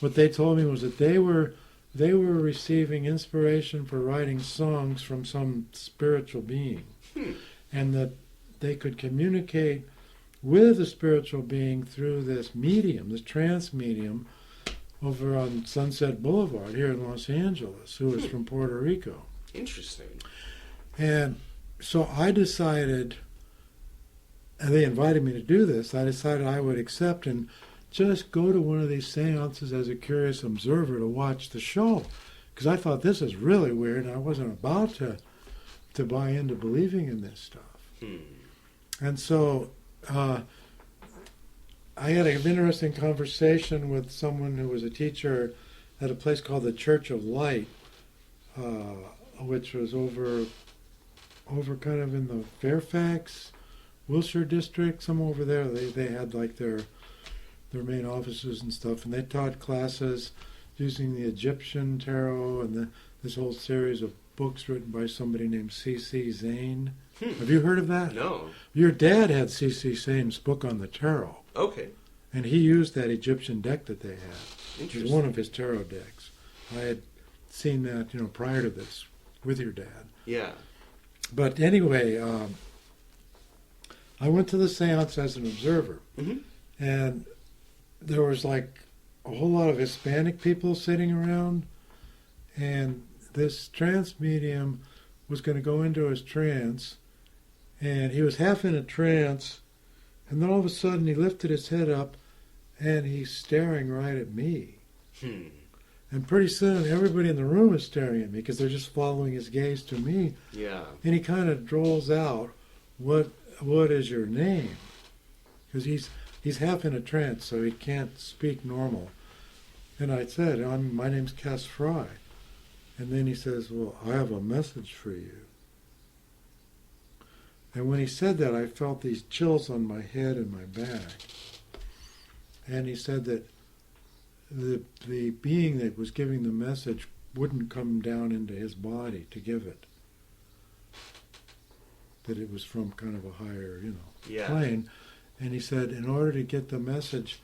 Speaker 3: What they told me was that they were receiving inspiration for writing songs from some spiritual being, and that they could communicate with the spiritual being through this medium, this trance medium, over on Sunset Boulevard here in Los Angeles, who was from Puerto Rico.
Speaker 1: Interesting.
Speaker 3: And so I decided, and they invited me to do this, I decided I would accept and just go to one of these seances as a curious observer to watch the show. Because I thought, this is really weird, and I wasn't about to buy into believing in this stuff. And so I had an interesting conversation with someone who was a teacher at a place called the Church of Light, which was over kind of in the Fairfax, Wilshire district, somewhere over there. They had like their main offices and stuff, and they taught classes using the Egyptian tarot and this whole series of books written by somebody named C.C. Zane. Have you heard of that?
Speaker 1: No.
Speaker 3: Your dad had C.C. Zane's book on the tarot.
Speaker 1: Okay.
Speaker 3: And he used that Egyptian deck that they had.
Speaker 1: Interesting.
Speaker 3: It was one of his tarot decks. I had seen that, prior to this with your dad.
Speaker 1: Yeah.
Speaker 3: But anyway, I went to the seance as an observer. And there was like a whole lot of Hispanic people sitting around. And this trance medium was going to go into his trance. And he was half in a trance, and then all of a sudden he lifted his head up, and he's staring right at me. And pretty soon everybody in the room is staring at me because they're just following his gaze to me.
Speaker 1: Yeah. And
Speaker 3: he kind of drawls out, "What is your name?" Because he's half in a trance, so he can't speak normal. And I said, "My name's Kess Frey." And then he says, "Well, I have a message for you." And when he said that, I felt these chills on my head and my back. And he said that the being that was giving the message wouldn't come down into his body to give it. That it was from kind of a higher, plane. And he said, in order to get the message,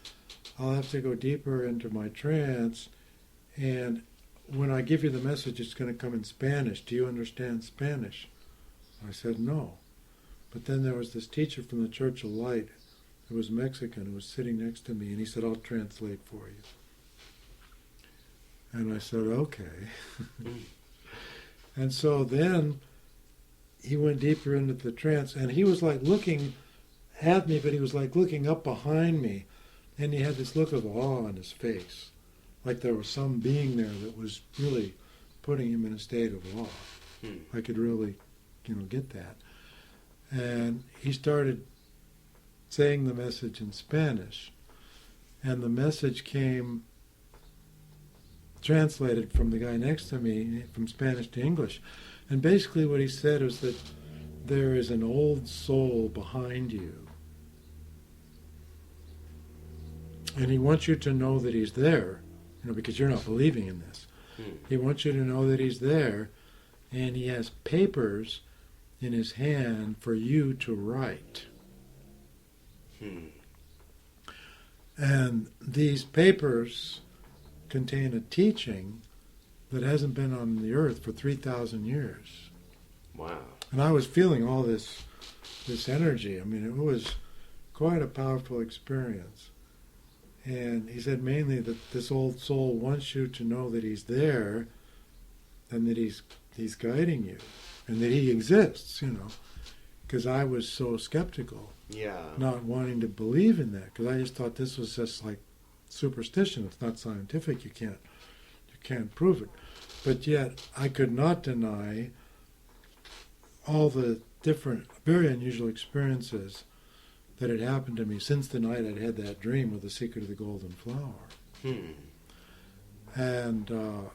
Speaker 3: I'll have to go deeper into my trance, and when I give you the message, it's going to come in Spanish. Do you understand Spanish? I said, no. But then there was this teacher from the Church of Light who was Mexican, who was sitting next to me, and he said, I'll translate for you. And I said, okay. And so then he went deeper into the trance, and he was like looking at me, but he was like looking up behind me, and he had this look of awe on his face, like there was some being there that was really putting him in a state of awe. I could really, get that. And he started saying the message in Spanish, and the message came translated from the guy next to me from Spanish to English. And basically what he said was that there is an old soul behind you. And he wants you to know that he's there, because you're not believing in this. He wants you to know that he's there, and he has papers in his hand for you to write. And these papers contain a teaching that hasn't been on the earth for 3,000 years.
Speaker 1: Wow.
Speaker 3: And I was feeling all this energy. I mean, it was quite a powerful experience. And he said mainly that this old soul wants you to know that he's there and that he's guiding you and that he exists, because I was so skeptical.
Speaker 1: Yeah.
Speaker 3: Not wanting to believe in that, because I just thought this was just like superstition. It's not scientific. You can't prove it. But yet I could not deny all the different, very unusual experiences that had happened to me since the night I'd had that dream with the secret of the golden flower. And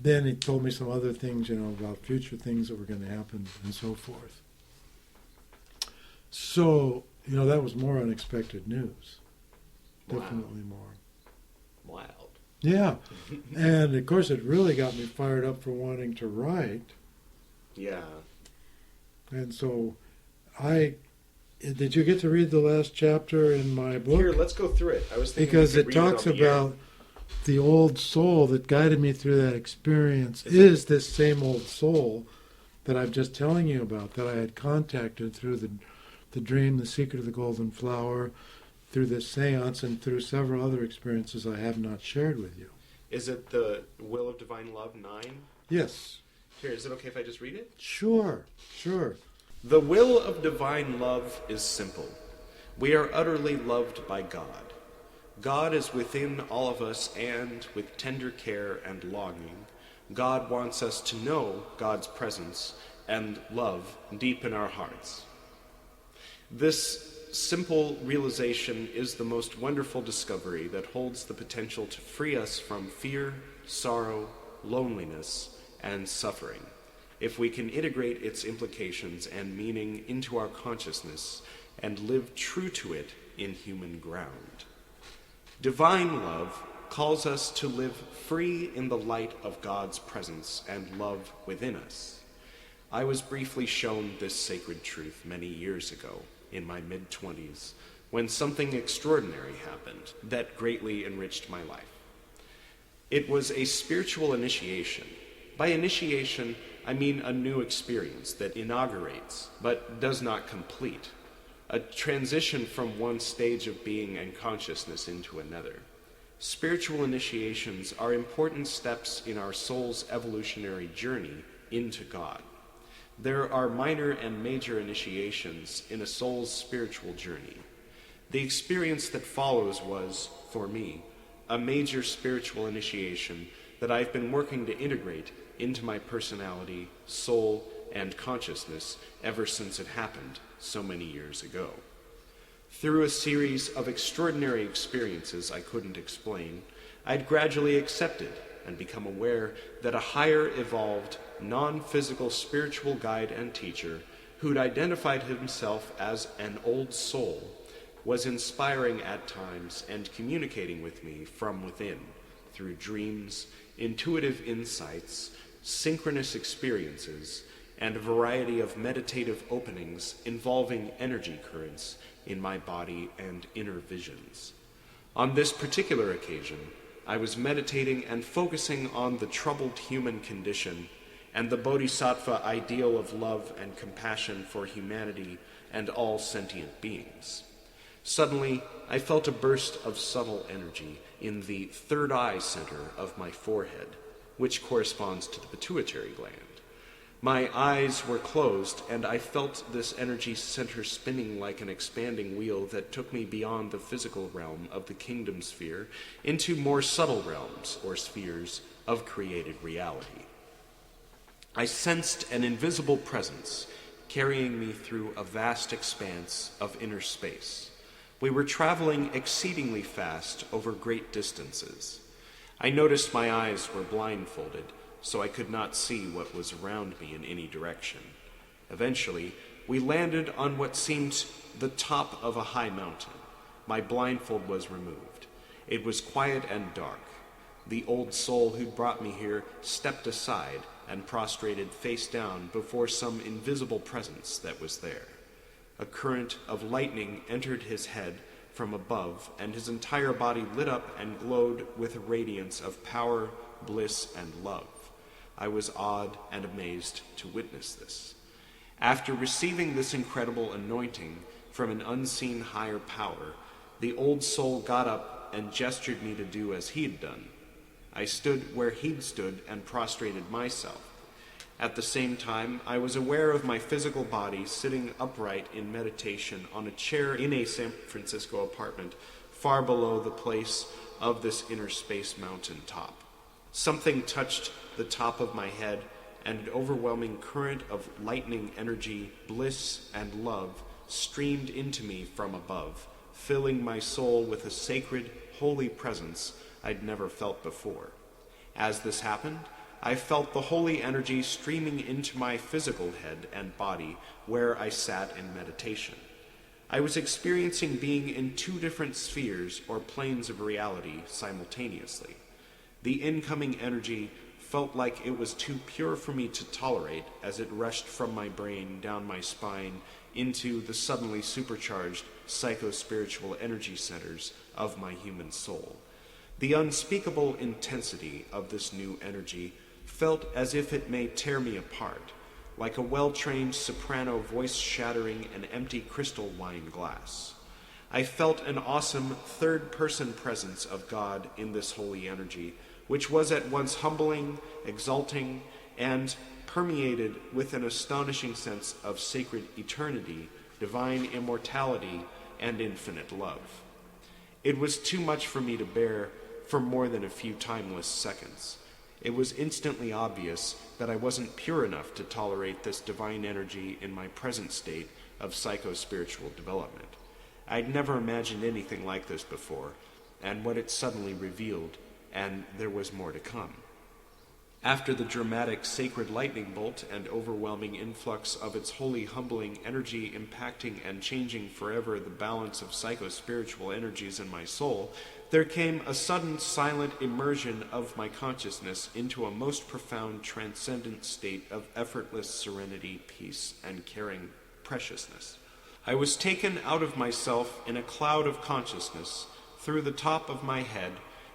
Speaker 3: then he told me some other things, about future things that were going to happen and so forth. So, that was more unexpected news.
Speaker 1: Wow.
Speaker 3: Definitely more.
Speaker 1: Wild.
Speaker 3: Yeah. And, of course, it really got me fired up for wanting to write.
Speaker 1: Yeah.
Speaker 3: And so did you get to read the last chapter in my book?
Speaker 1: Here, let's go through it. I was thinking
Speaker 3: because
Speaker 1: we
Speaker 3: it
Speaker 1: could read
Speaker 3: talks
Speaker 1: on the air.
Speaker 3: about the old soul that guided me through that experience is this same old soul that I'm just telling you about, that I had contacted through the dream, the secret of the golden flower, through this seance, and through several other experiences I have not shared with you.
Speaker 1: Is it the Will of Divine Love 9?
Speaker 3: Yes.
Speaker 1: Here, is it okay if I just read it?
Speaker 3: Sure.
Speaker 1: The will of divine love is simple. We are utterly loved by God. God is within all of us, and with tender care and longing, God wants us to know God's presence and love deep in our hearts. This simple realization is the most wonderful discovery that holds the potential to free us from fear, sorrow, loneliness, and suffering, if we can integrate its implications and meaning into our consciousness and live true to it in human ground. Divine love calls us to live free in the light of God's presence and love within us. I was briefly shown this sacred truth many years ago, in my mid-20s, when something extraordinary happened that greatly enriched my life. It was a spiritual initiation. By initiation, I mean a new experience that inaugurates, but does not complete. A transition from one stage of being and consciousness into another. Spiritual initiations are important steps in our soul's evolutionary journey into God. There are minor and major initiations in a soul's spiritual journey. The experience that follows was, for me, a major spiritual initiation that I've been working to integrate into my personality, soul, and consciousness ever since it happened so many years ago. Through a series of extraordinary experiences I couldn't explain, I'd gradually accepted and become aware that a higher evolved, non-physical spiritual guide and teacher who'd identified himself as an old soul was inspiring at times and communicating with me from within through dreams, intuitive insights, synchronous experiences, and a variety of meditative openings involving energy currents in my body and inner visions. On this particular occasion, I was meditating and focusing on the troubled human condition and the bodhisattva ideal of love and compassion for humanity and all sentient beings. Suddenly, I felt a burst of subtle energy in the third eye center of my forehead, which corresponds to the pituitary gland. My eyes were closed, and I felt this energy center spinning like an expanding wheel that took me beyond the physical realm of the kingdom sphere into more subtle realms or spheres of created reality. I sensed an invisible presence carrying me through a vast expanse of inner space. We were traveling exceedingly fast over great distances. I noticed my eyes were blindfolded, so I could not see what was around me in any direction. Eventually, we landed on what seemed the top of a high mountain. My blindfold was removed. It was quiet and dark. The old soul who'd brought me here stepped aside and prostrated face down before some invisible presence that was there. A current of lightning entered his head from above, and his entire body lit up and glowed with a radiance of power, bliss, and love. I was awed and amazed to witness this. After receiving this incredible anointing from an unseen higher power, the old soul got up and gestured me to do as he'd done. I stood where he'd stood and prostrated myself. At the same time, I was aware of my physical body sitting upright in meditation on a chair in a San Francisco apartment far below the place of this inner space mountain top. Something touched the top of my head, and an overwhelming current of lightning energy, bliss, and love streamed into me from above, filling my soul with a sacred, holy presence I'd never felt before. As this happened, I felt the holy energy streaming into my physical head and body where I sat in meditation. I was experiencing being in two different spheres or planes of reality simultaneously. The incoming energy felt like it was too pure for me to tolerate as it rushed from my brain down my spine into the suddenly supercharged psycho-spiritual energy centers of my human soul. The unspeakable intensity of this new energy felt as if it may tear me apart, like a well-trained soprano voice shattering an empty crystal wine glass. I felt an awesome third-person presence of God in this holy energy, which was at once humbling, exalting, and permeated with an astonishing sense of sacred eternity, divine immortality, and infinite love. It was too much for me to bear for more than a few timeless seconds. It was instantly obvious that I wasn't pure enough to tolerate this divine energy in my present state of psycho-spiritual development. I'd never imagined anything like this before, and what it suddenly revealed, and there was more to come. After the dramatic sacred lightning bolt and overwhelming influx of its holy humbling energy impacting and changing forever the balance of psycho-spiritual energies in my soul, there came a sudden silent immersion of my consciousness into a most profound transcendent state of effortless serenity, peace, and caring preciousness. I was taken out of myself in a cloud of consciousness through the top of my head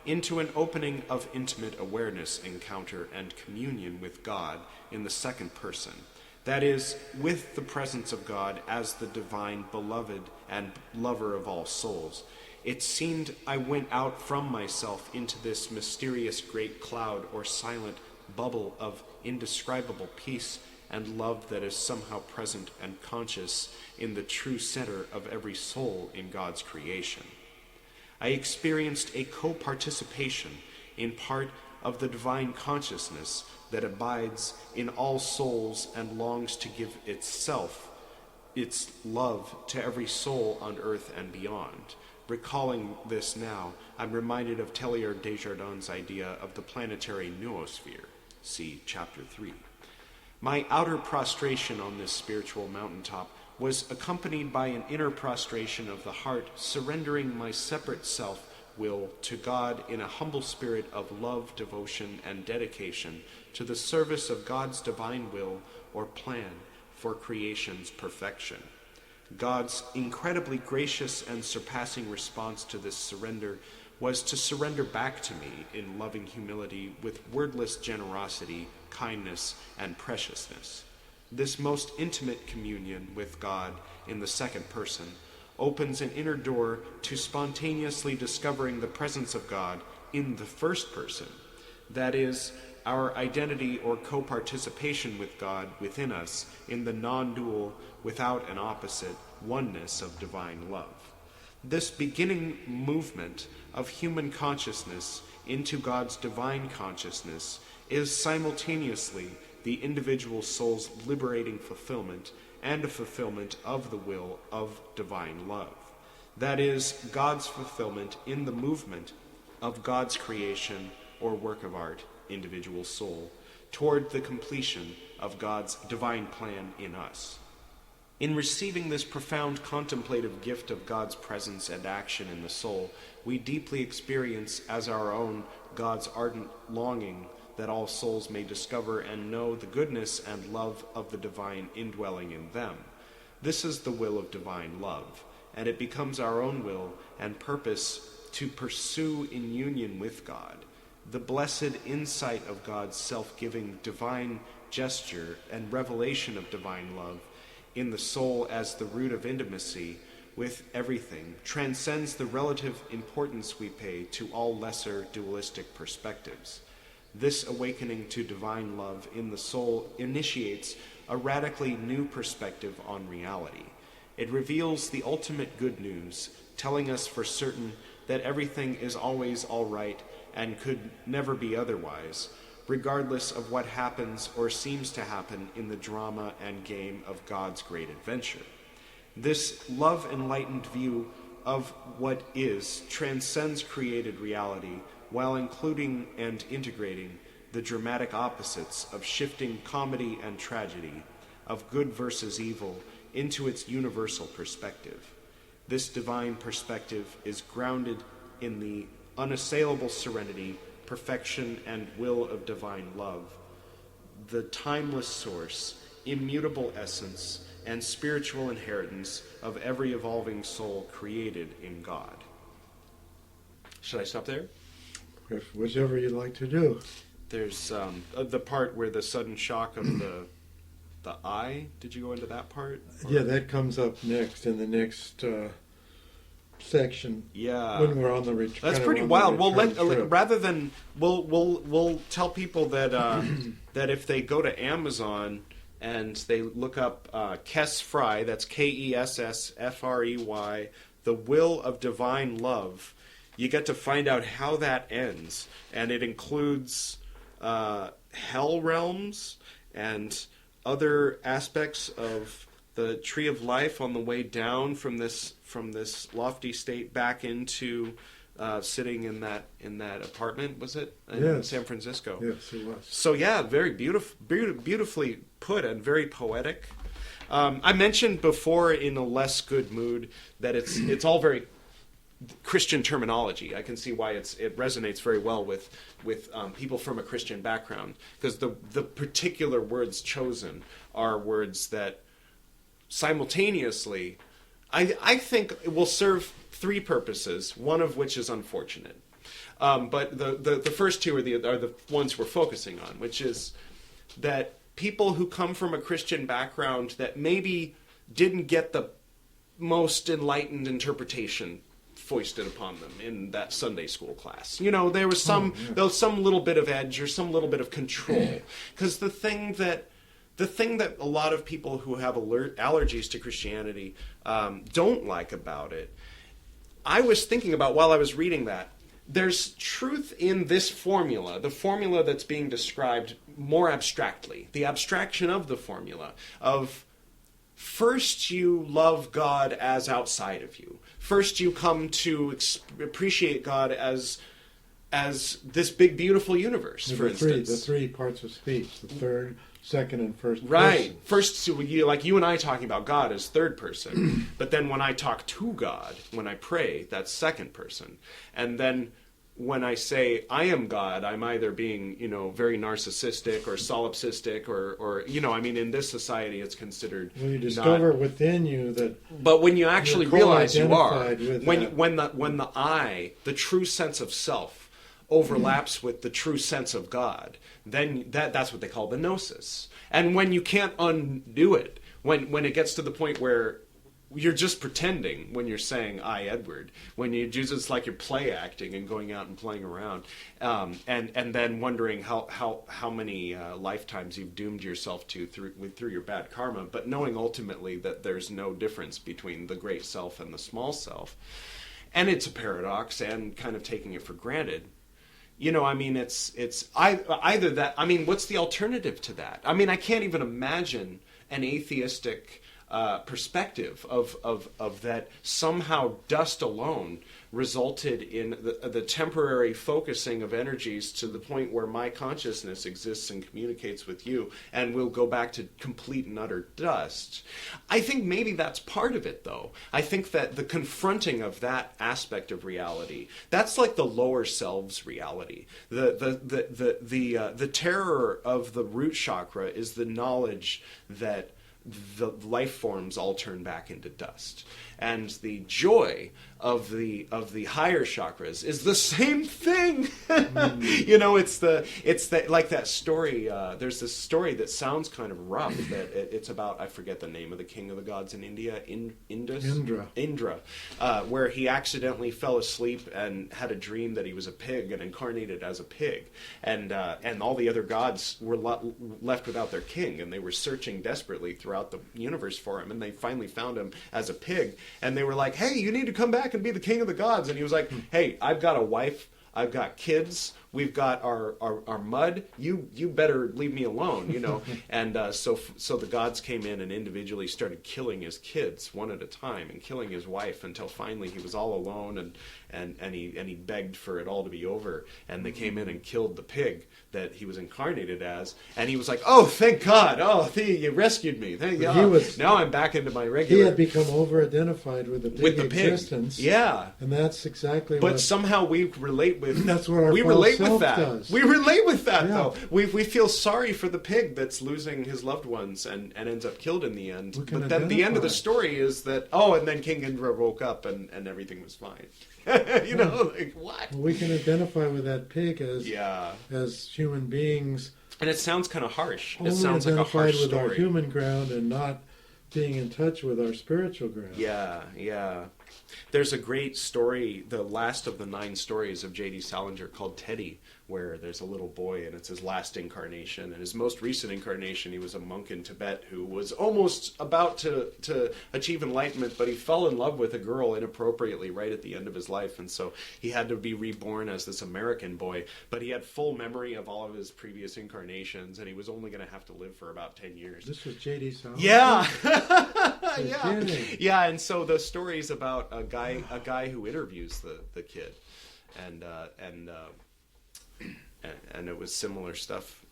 Speaker 1: into an opening of intimate awareness, encounter, and communion with God in the second person. That is, with the presence of God as the divine beloved and lover of all souls. It seemed I went out from myself into this mysterious great cloud or silent bubble of indescribable peace and love that is somehow present and conscious in the true center of every soul in God's creation. I experienced a co-participation in part of the divine consciousness that abides in all souls and longs to give itself, its love to every soul on earth and beyond. Recalling this now, I'm reminded of Teilhard de Chardin's idea of the planetary noosphere. See Chapter 3. My outer prostration on this spiritual mountaintop was accompanied by an inner prostration of the heart, surrendering my separate self-will to God in a humble spirit of love, devotion, and dedication to the service of God's divine will or plan for creation's perfection. God's incredibly gracious and surpassing response to this surrender was to surrender back to me in loving humility with wordless generosity, kindness, and preciousness. This most intimate communion with God in the second person opens an inner door to spontaneously discovering the presence of God in the first person. That is, our identity or co-participation with God within us in the non-dual, without an opposite, oneness of divine love. This beginning movement of human consciousness into God's divine consciousness is simultaneously the individual soul's liberating fulfillment and a fulfillment of the will of divine love. That is, God's fulfillment in the movement of God's creation or work of art, individual soul, toward the completion of God's divine plan in us. In receiving this profound contemplative gift of God's presence and action in the soul, we deeply experience as our own God's ardent longing that all souls may discover and know the goodness and love of the divine indwelling in them. This is the will of divine love, and it becomes our own will and purpose to pursue in union with God the blessed insight of God's self-giving divine gesture and revelation of divine love in the soul as the root of intimacy with everything, transcends the relative importance we pay to all lesser dualistic perspectives. This awakening to divine love in the soul initiates a radically new perspective on reality. It reveals the ultimate good news, telling us for certain that everything is always all right and could never be otherwise, regardless of what happens or seems to happen in the drama and game of God's great adventure. This love-enlightened view of what is transcends created reality while including and integrating the dramatic opposites of shifting comedy and tragedy, of good versus evil, into its universal perspective. This divine perspective is grounded in the unassailable serenity, perfection, and will of divine love, the timeless source, immutable essence, and spiritual inheritance of every evolving soul created in God. Should I stop there?
Speaker 3: Whichever you'd like to do.
Speaker 1: There's the part where the sudden shock of the eye. Did you go into that part? Or?
Speaker 3: Yeah, that comes up next in the next section.
Speaker 1: Yeah,
Speaker 3: when we're on the return.
Speaker 1: That's pretty wild. Rather than we'll tell people that that if they go to Amazon and they look up Kess Frey, that's Kessfrey, The Will of Divine Love, you get to find out how that ends, and it includes hell realms and other aspects of the tree of life on the way down from this lofty state back into sitting in that apartment, was it? In San Francisco.
Speaker 3: Yes, it was.
Speaker 1: So yeah, very beautifully put and very poetic. I mentioned before in a less good mood that it's all very Christian terminology. I can see why it resonates very well with people from a Christian background, because the particular words chosen are words that simultaneously I think it will serve three purposes, one of which is unfortunate. But the first two are the ones we're focusing on, which is that people who come from a Christian background that maybe didn't get the most enlightened interpretation foisted upon them in that Sunday school class. You know, there was some little bit of edge or some little bit of control. Because the thing that a lot of people who have allergies to Christianity don't like about it, I was thinking about while I was reading that, there's truth in this formula, the formula that's being described more abstractly, the abstraction of the formula of first you love God as outside of you. First you come to appreciate God as this big, beautiful universe, for instance.
Speaker 3: The three parts of speech, the third, second, and first person.
Speaker 1: Right. First, so like you and I talking about God as third person, but then when I talk to God, when I pray, that's second person. And then when I say I am God, I'm either being, very narcissistic or solipsistic or I mean, in this society it's considered.
Speaker 3: When you discover within you that.
Speaker 1: But when you actually realize you are, when the I, the true sense of self, overlaps with the true sense of God, then that's what they call the gnosis. And when you can't undo it, when it gets to the point where you're just pretending when you're saying I, Edward, when you use it's like you're play acting and going out and playing around, and then wondering how many lifetimes you've doomed yourself to through your bad karma, but knowing ultimately that there's no difference between the great self and the small self, and it's a paradox and kind of taking it for granted. I mean, it's either that. I mean, what's the alternative to that? I mean, I can't even imagine an atheistic perspective of that somehow dust alone resulted in the temporary focusing of energies to the point where my consciousness exists and communicates with you, and we'll go back to complete and utter dust. I think maybe that's part of it, though. I think that the confronting of that aspect of reality, that's like the lower selves reality. The terror of the root chakra is the knowledge that the life forms all turn back into dust. And the joy of the higher chakras is the same thing. You know, it's like that story. There's this story that sounds kind of rough. That it's about, I forget the name of the king of the gods in India, Indra, where he accidentally fell asleep and had a dream that he was a pig and incarnated as a pig, and all the other gods were left without their king, and they were searching desperately throughout the universe for him, and they finally found him as a pig. And they were like, hey, you need to come back and be the king of the gods. And he was like, hey, I've got a wife, I've got kids, we've got our mud, you better leave me alone, you know. And so the gods came in and individually started killing his kids one at a time and killing his wife until finally he was all alone, and he begged for it all to be over. And they came in and killed the pig that he was incarnated as, and he was like, oh, thank God, oh, you rescued me, thank God. Now I'm back into my regular.
Speaker 3: He had become over-identified with the pig existence.
Speaker 1: Yeah.
Speaker 3: And that's exactly
Speaker 1: But somehow we relate with...
Speaker 3: That's what our
Speaker 1: we
Speaker 3: false
Speaker 1: relate
Speaker 3: self
Speaker 1: with that.
Speaker 3: does.
Speaker 1: We relate with that,
Speaker 3: Yeah.
Speaker 1: though. We feel sorry for the pig that's losing his loved ones and ends up killed in the end.
Speaker 3: We can
Speaker 1: But then the end of the
Speaker 3: identify.
Speaker 1: story is that, and then King Indra woke up and everything was fine. You know, like, what?
Speaker 3: Well, we can identify with that pig as human beings.
Speaker 1: And it sounds kind of harsh.
Speaker 3: Only
Speaker 1: It sounds like a
Speaker 3: identified
Speaker 1: harsh
Speaker 3: with
Speaker 1: story.
Speaker 3: our human ground and not being in touch with our spiritual ground.
Speaker 1: Yeah. There's a great story, the last of the 9 stories of J.D. Salinger, called Teddy, where there's a little boy and it's his last incarnation. And his most recent incarnation, he was a monk in Tibet who was almost about to achieve enlightenment, but he fell in love with a girl inappropriately right at the end of his life. And so he had to be reborn as this American boy. But he had full memory of all of his previous incarnations, and he was only going to have to live for about 10 years.
Speaker 3: This was J.D. Salinger?
Speaker 1: Yeah.
Speaker 3: Kidding.
Speaker 1: Yeah, and so the story's about a guy who interviews the kid, and it was similar stuff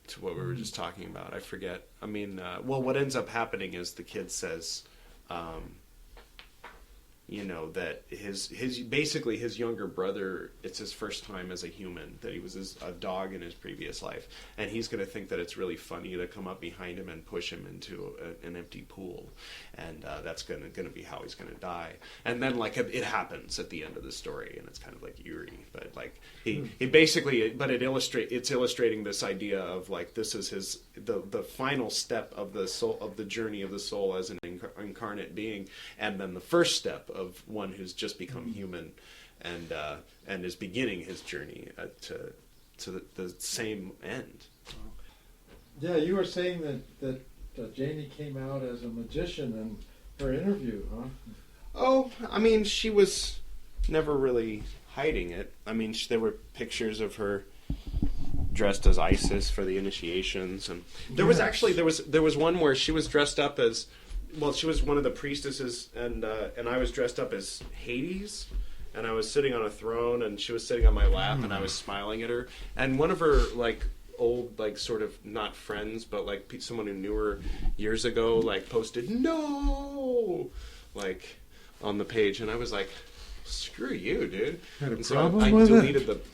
Speaker 1: to what we were just talking about. I forget. I mean, what ends up happening is the kid says, that his younger brother, it's his first time as a human, that he was a dog in his previous life, and he's going to think that it's really funny to come up behind him and push him into an empty pool, and that's going to be how he's going to die. And then it happens at the end of the story, and it's kind of like eerie, but it's illustrating this idea of this is the final step of the soul, of the journey of the soul as an incarnate being, and then the first step of one who's just become human and is beginning his journey to the same end.
Speaker 3: Yeah, you were saying that Janie came out as a magician in her interview, huh?
Speaker 1: Oh, I mean, she was never really hiding it. I mean, there were pictures of her dressed as Isis for the initiations, and there was one where she was dressed up as, she was one of the priestesses, and I was dressed up as Hades, and I was sitting on a throne, and she was sitting on my lap, and I was smiling at her, and one of her old sort of not friends, but someone who knew her years ago posted no on the page, and I was like, screw you, dude.
Speaker 3: Had a
Speaker 1: and so
Speaker 3: problem
Speaker 1: I
Speaker 3: with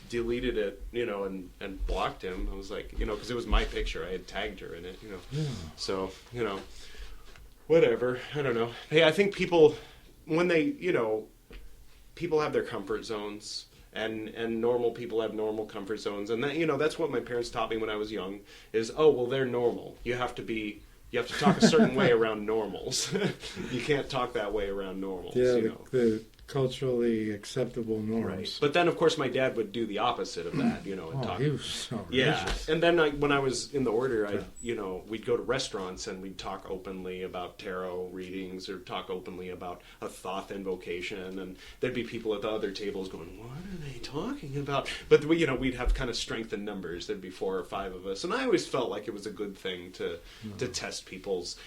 Speaker 1: deleted it, and blocked him. I was like, because it was my picture. I had tagged her in it,
Speaker 3: Yeah.
Speaker 1: So, whatever. I don't know. Hey, I think people, when they, people have their comfort zones, and normal people have normal comfort zones, and that, that's what my parents taught me when I was young, is, they're normal. You have to talk a certain way around normals. You can't talk that way around normals.
Speaker 3: Yeah, the culturally acceptable norms.
Speaker 1: Right. But then, of course, my dad would do the opposite of that, and talk.
Speaker 3: He was so
Speaker 1: Yeah,
Speaker 3: religious.
Speaker 1: and then when I was in the order, we'd go to restaurants and we'd talk openly about tarot readings or talk openly about a Thoth invocation, and there'd be people at the other tables going, "What are they he talking about? But, we'd have kind of strength in numbers. There'd be 4 or 5 of us. And I always felt like it was a good thing to test people's,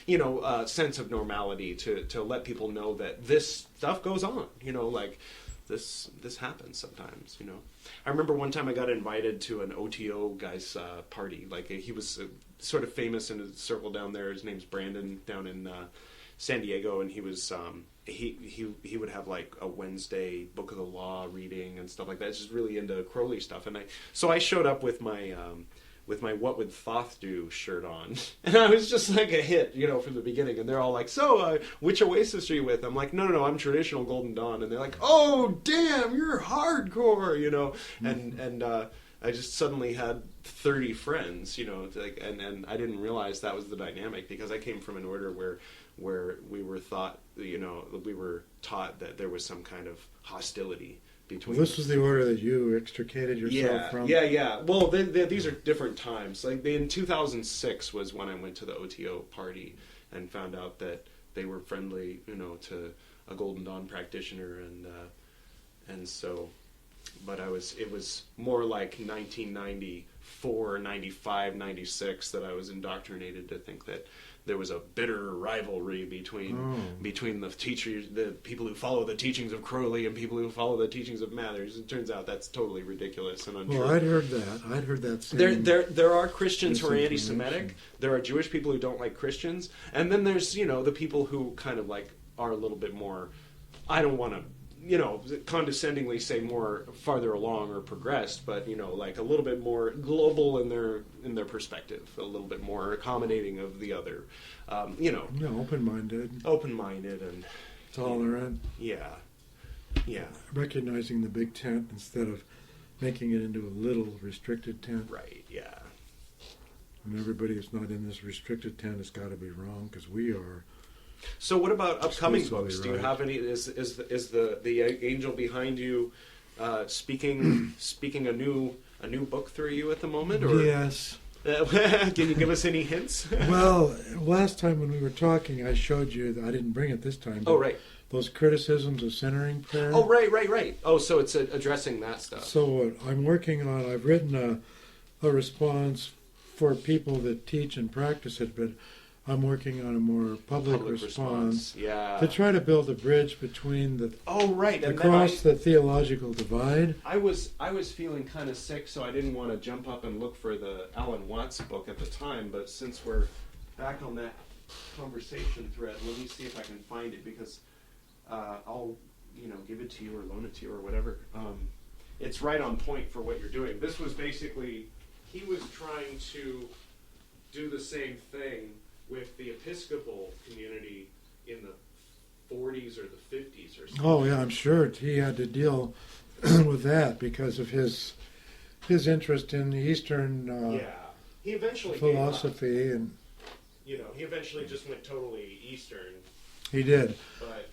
Speaker 1: sense of normality, to let people know that this stuff goes on, like this happens sometimes, I remember one time I got invited to an OTO guy's party. Like, he was sort of famous in a circle down there. His name's Brandon, down in San Diego, and he was he would have like a Wednesday Book of the Law reading and stuff like that. It's just really into Crowley stuff, and I showed up with my What Would Thoth Do shirt on, and I was just like a hit, from the beginning. And they're all like, "So, which Oasis are you with?" I'm like, "No, I'm traditional Golden Dawn." And they're like, "Oh, damn, you're hardcore," and I just suddenly had 30 friends, and I didn't realize that was the dynamic, because I came from an order where we were taught that there was some kind of hostility between.
Speaker 3: Well, this was the order that you extricated yourself from?
Speaker 1: Yeah. Well, these are different times. Like, in 2006 was when I went to the OTO party and found out that they were friendly, to a Golden Dawn practitioner, and so. But it was more like 1994, 95, 96 that I was indoctrinated to think that there was a bitter rivalry between the teachers, the people who follow the teachings of Crowley and people who follow the teachings of Mathers. It turns out that's totally ridiculous and untrue.
Speaker 3: Well, I'd heard that. Same
Speaker 1: there are Christians who are anti-Semitic. There are Jewish people who don't like Christians, and then there's the people who kind of like are a little bit more. I don't want to. Condescendingly say more farther along or progressed, but like a little bit more global in their perspective, a little bit more accommodating of the other,
Speaker 3: open-minded
Speaker 1: and
Speaker 3: tolerant.
Speaker 1: Yeah.
Speaker 3: Recognizing the big tent instead of making it into a little restricted tent.
Speaker 1: Right. Yeah.
Speaker 3: And everybody who's not in this restricted tent has got to be wrong, because we are.
Speaker 1: So what about upcoming books?
Speaker 3: Right.
Speaker 1: Do you have any? Is the angel behind you speaking a new book through you at the moment? Or?
Speaker 3: Yes.
Speaker 1: Can you give us any hints?
Speaker 3: Well, last time when we were talking, I showed you. I didn't bring it this time.
Speaker 1: Oh, right.
Speaker 3: Those criticisms of centering prayer.
Speaker 1: Oh, right. Oh, so it's addressing that stuff.
Speaker 3: So what I'm working on, I've written a response for people that teach and practice it, but I'm working on a more public response to try to build a bridge between the across the theological divide.
Speaker 1: I was feeling kind of sick, so I didn't want to jump up and look for the Alan Watts book at the time. But since we're back on that conversation thread, let me see if I can find it, because I'll give it to you or loan it to you or whatever. It's right on point for what you're doing. This was basically, he was trying to do the same thing with the Episcopal community in the 40s or the 50s or something.
Speaker 3: Oh yeah, I'm sure he had to deal with that because of his interest in the Eastern
Speaker 1: he eventually
Speaker 3: philosophy, and
Speaker 1: he eventually just went totally Eastern.
Speaker 3: He did.
Speaker 1: But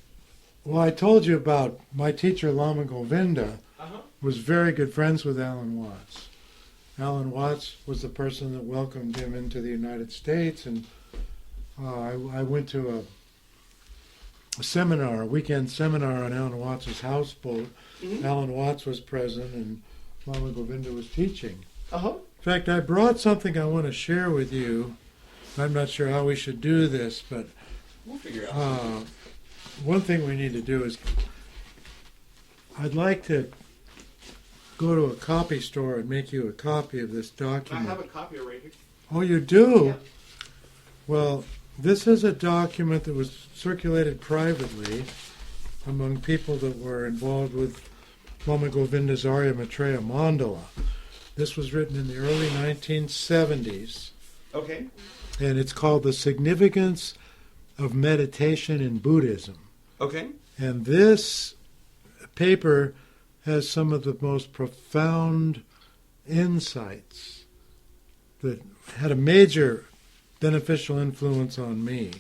Speaker 3: well, I told you about my teacher Lama Govinda was very good friends with Alan Watts. Alan Watts was the person that welcomed him into the United States, and I went to a weekend seminar on Alan Watts' houseboat. Mm-hmm. Alan Watts was present, and Lama Govinda was teaching. In fact, I brought something I want to share with you. I'm not sure how we should do this, but
Speaker 1: we'll figure out.
Speaker 3: One thing we need to do is, I'd like to go to a copy store and make you a copy of this document.
Speaker 1: I have a copy right here.
Speaker 3: Oh, you do?
Speaker 1: Yeah.
Speaker 3: Well, this is a document that was circulated privately among people that were involved with Lama Govinda's Arya Maitreya Mandala. This was written in the early 1970s.
Speaker 1: Okay.
Speaker 3: And it's called The Significance of Meditation in Buddhism.
Speaker 1: Okay.
Speaker 3: And this paper has some of the most profound insights that had a major beneficial influence on me.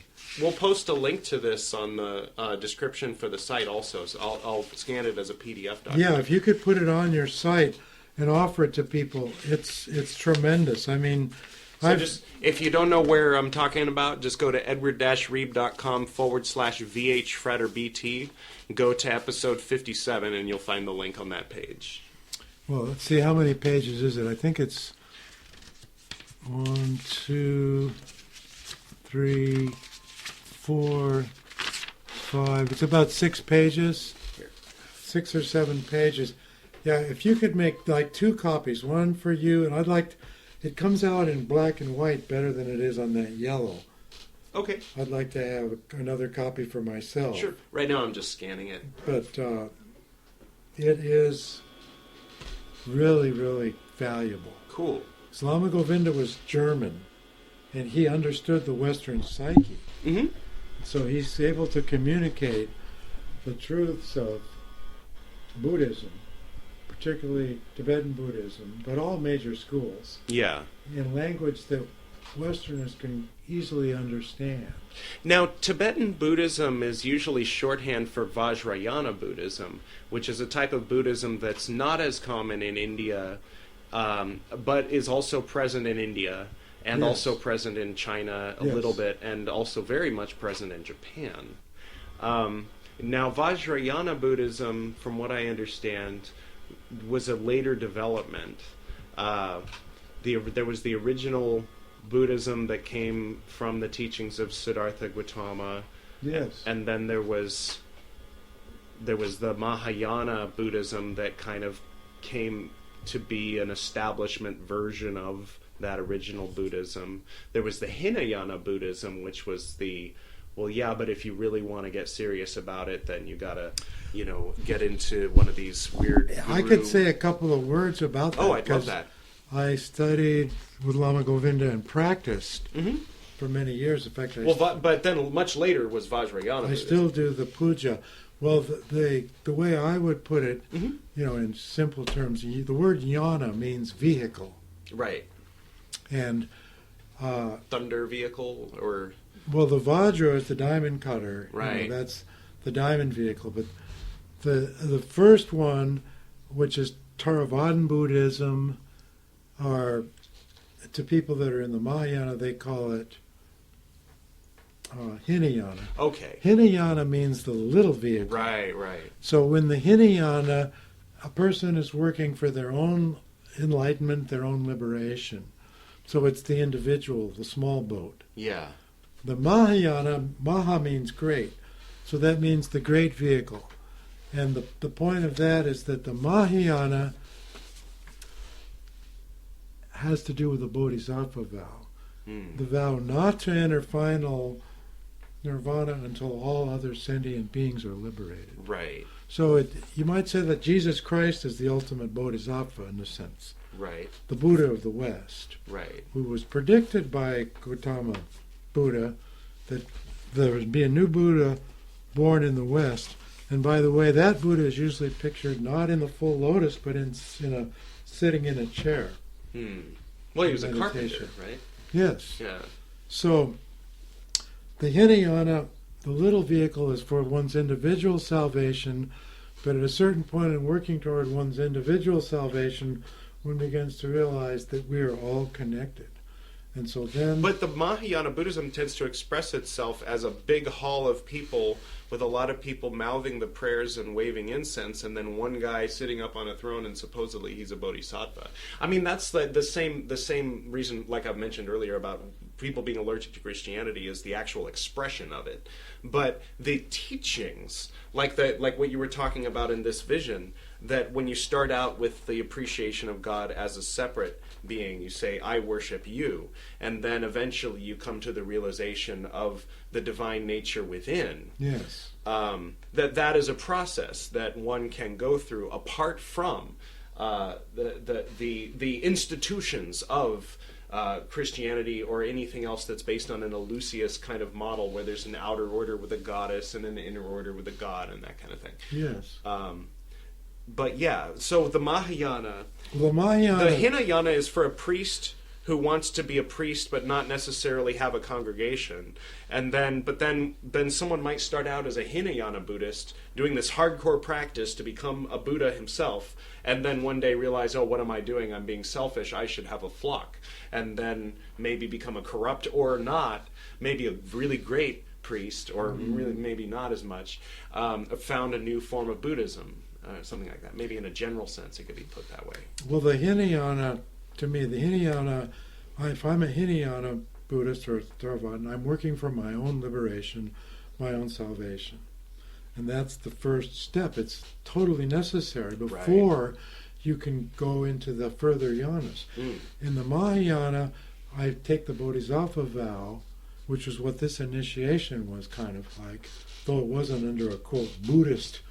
Speaker 1: We'll post a link to this on the description for the site also, so I'll scan it as a PDF document.
Speaker 3: Yeah, if you could put it on your site and offer it to people, it's tremendous. I mean,
Speaker 1: so just, if you don't know where I'm talking about, just go to edward-reeb.com/VH Fred or BT. Go to episode 57 and you'll find the link on that page.
Speaker 3: Well, let's see, how many pages is it? I think it's 1, 2, 3, 4, 5. It's about 6 pages. 6 or 7 pages. Yeah, if you could make like 2 copies, one for you, and I'd like, it comes out in black and white better than it is on that yellow.
Speaker 1: Okay.
Speaker 3: I'd like to have another copy for myself.
Speaker 1: Sure. Right now I'm just scanning it.
Speaker 3: But it is really, really valuable.
Speaker 1: Cool.
Speaker 3: Lama Govinda was German, and he understood the Western psyche.
Speaker 1: Mm-hmm.
Speaker 3: So he's able to communicate the truths of Buddhism, particularly Tibetan Buddhism, but all major schools,
Speaker 1: Yeah.
Speaker 3: in language that Westerners can easily understand.
Speaker 1: Now, Tibetan Buddhism is usually shorthand for Vajrayana Buddhism, which is a type of Buddhism that's not as common in India, but is also present in India, and
Speaker 3: Yes.
Speaker 1: also present in China a
Speaker 3: Yes.
Speaker 1: little bit, and also very much present in Japan. Now, Vajrayana Buddhism, from what I understand, was a later development. There was the original Buddhism that came from the teachings of Siddhartha Gautama,
Speaker 3: Yes.
Speaker 1: and then there was the Mahayana Buddhism that kind of came to be an establishment version of that original Buddhism. There was the Hinayana Buddhism, which was but if you really want to get serious about it, then you gotta, get into one of these weird
Speaker 3: I could say a couple of words about that.
Speaker 1: Oh, I'd love
Speaker 3: because
Speaker 1: that.
Speaker 3: I studied with Lama Govinda and practiced
Speaker 1: Mm-hmm.
Speaker 3: for many years. In fact,
Speaker 1: But then much later was Vajrayana
Speaker 3: I
Speaker 1: Buddhism.
Speaker 3: still do the puja. Well, the way I would put it,
Speaker 1: Mhm.
Speaker 3: in simple terms, the word yana means vehicle.
Speaker 1: Right.
Speaker 3: And,
Speaker 1: Thunder vehicle, or...
Speaker 3: well, the Vajra is the diamond cutter.
Speaker 1: Right.
Speaker 3: That's the diamond vehicle. But the first one, which is Theravadan Buddhism, are, to people that are in the Mahayana, they call it Hinayana.
Speaker 1: Okay.
Speaker 3: Hinayana means the little vehicle.
Speaker 1: Right.
Speaker 3: So when the Hinayana, a person is working for their own enlightenment, their own liberation. So it's the individual, the small boat.
Speaker 1: Yeah.
Speaker 3: The Mahayana, Maha means great. So that means the great vehicle. And the point of that is that the Mahayana has to do with the Bodhisattva vow.
Speaker 1: Hmm.
Speaker 3: The vow not to enter final nirvana until all other sentient beings are liberated.
Speaker 1: Right.
Speaker 3: So you might say that Jesus Christ is the ultimate Bodhisattva in a sense,
Speaker 1: Right.
Speaker 3: the Buddha of the West,
Speaker 1: Right.
Speaker 3: who was predicted by Gautama Buddha that there would be a new Buddha born in the West. And by the way, that Buddha is usually pictured not in the full lotus, but sitting in a chair.
Speaker 1: Well, he was a
Speaker 3: Meditation.
Speaker 1: carpenter, right?
Speaker 3: Yes.
Speaker 1: Yeah.
Speaker 3: So the Hinayana, the little vehicle, is for one's individual salvation, but at a certain point in working toward one's individual salvation, one begins to realize that we are all connected. And so then...
Speaker 1: But the Mahayana Buddhism tends to express itself as a big hall of people with a lot of people mouthing the prayers and waving incense, and then one guy sitting up on a throne and supposedly he's a bodhisattva. I mean, that's the same reason, like I've mentioned earlier, about people being allergic to Christianity is the actual expression of it. But the teachings, like what you were talking about in this vision, that when you start out with the appreciation of God as a separate being, you say, I worship you, and then eventually you come to the realization of the divine nature within.
Speaker 3: Yes.
Speaker 1: That is a process that one can go through apart from the institutions of Christianity or anything else that's based on an Eleusius kind of model where there's an outer order with a goddess and an inner order with a god and that kind of thing.
Speaker 3: Yes.
Speaker 1: But yeah, so the Mahayana,
Speaker 3: The Mahayana...
Speaker 1: the Hinayana is for a priest who wants to be a priest but not necessarily have a congregation. And then someone might start out as a Hinayana Buddhist doing this hardcore practice to become a Buddha himself, and then one day realize, oh, what am I doing? I'm being selfish. I should have a flock. And then maybe become a corrupt or not, maybe a really great priest, or really maybe not as much, found a new form of Buddhism. something like that. Maybe in a general sense it could be put that way.
Speaker 3: Well, the Hinayana, to me, if I'm a Hinayana Buddhist or Theravada, I'm working for my own liberation, my own salvation. And that's the first step. It's totally necessary before you can go into the further yanas. In the Mahayana, I take the Bodhisattva vow, which is what this initiation was kind of like, though it wasn't under a, quote, Buddhist,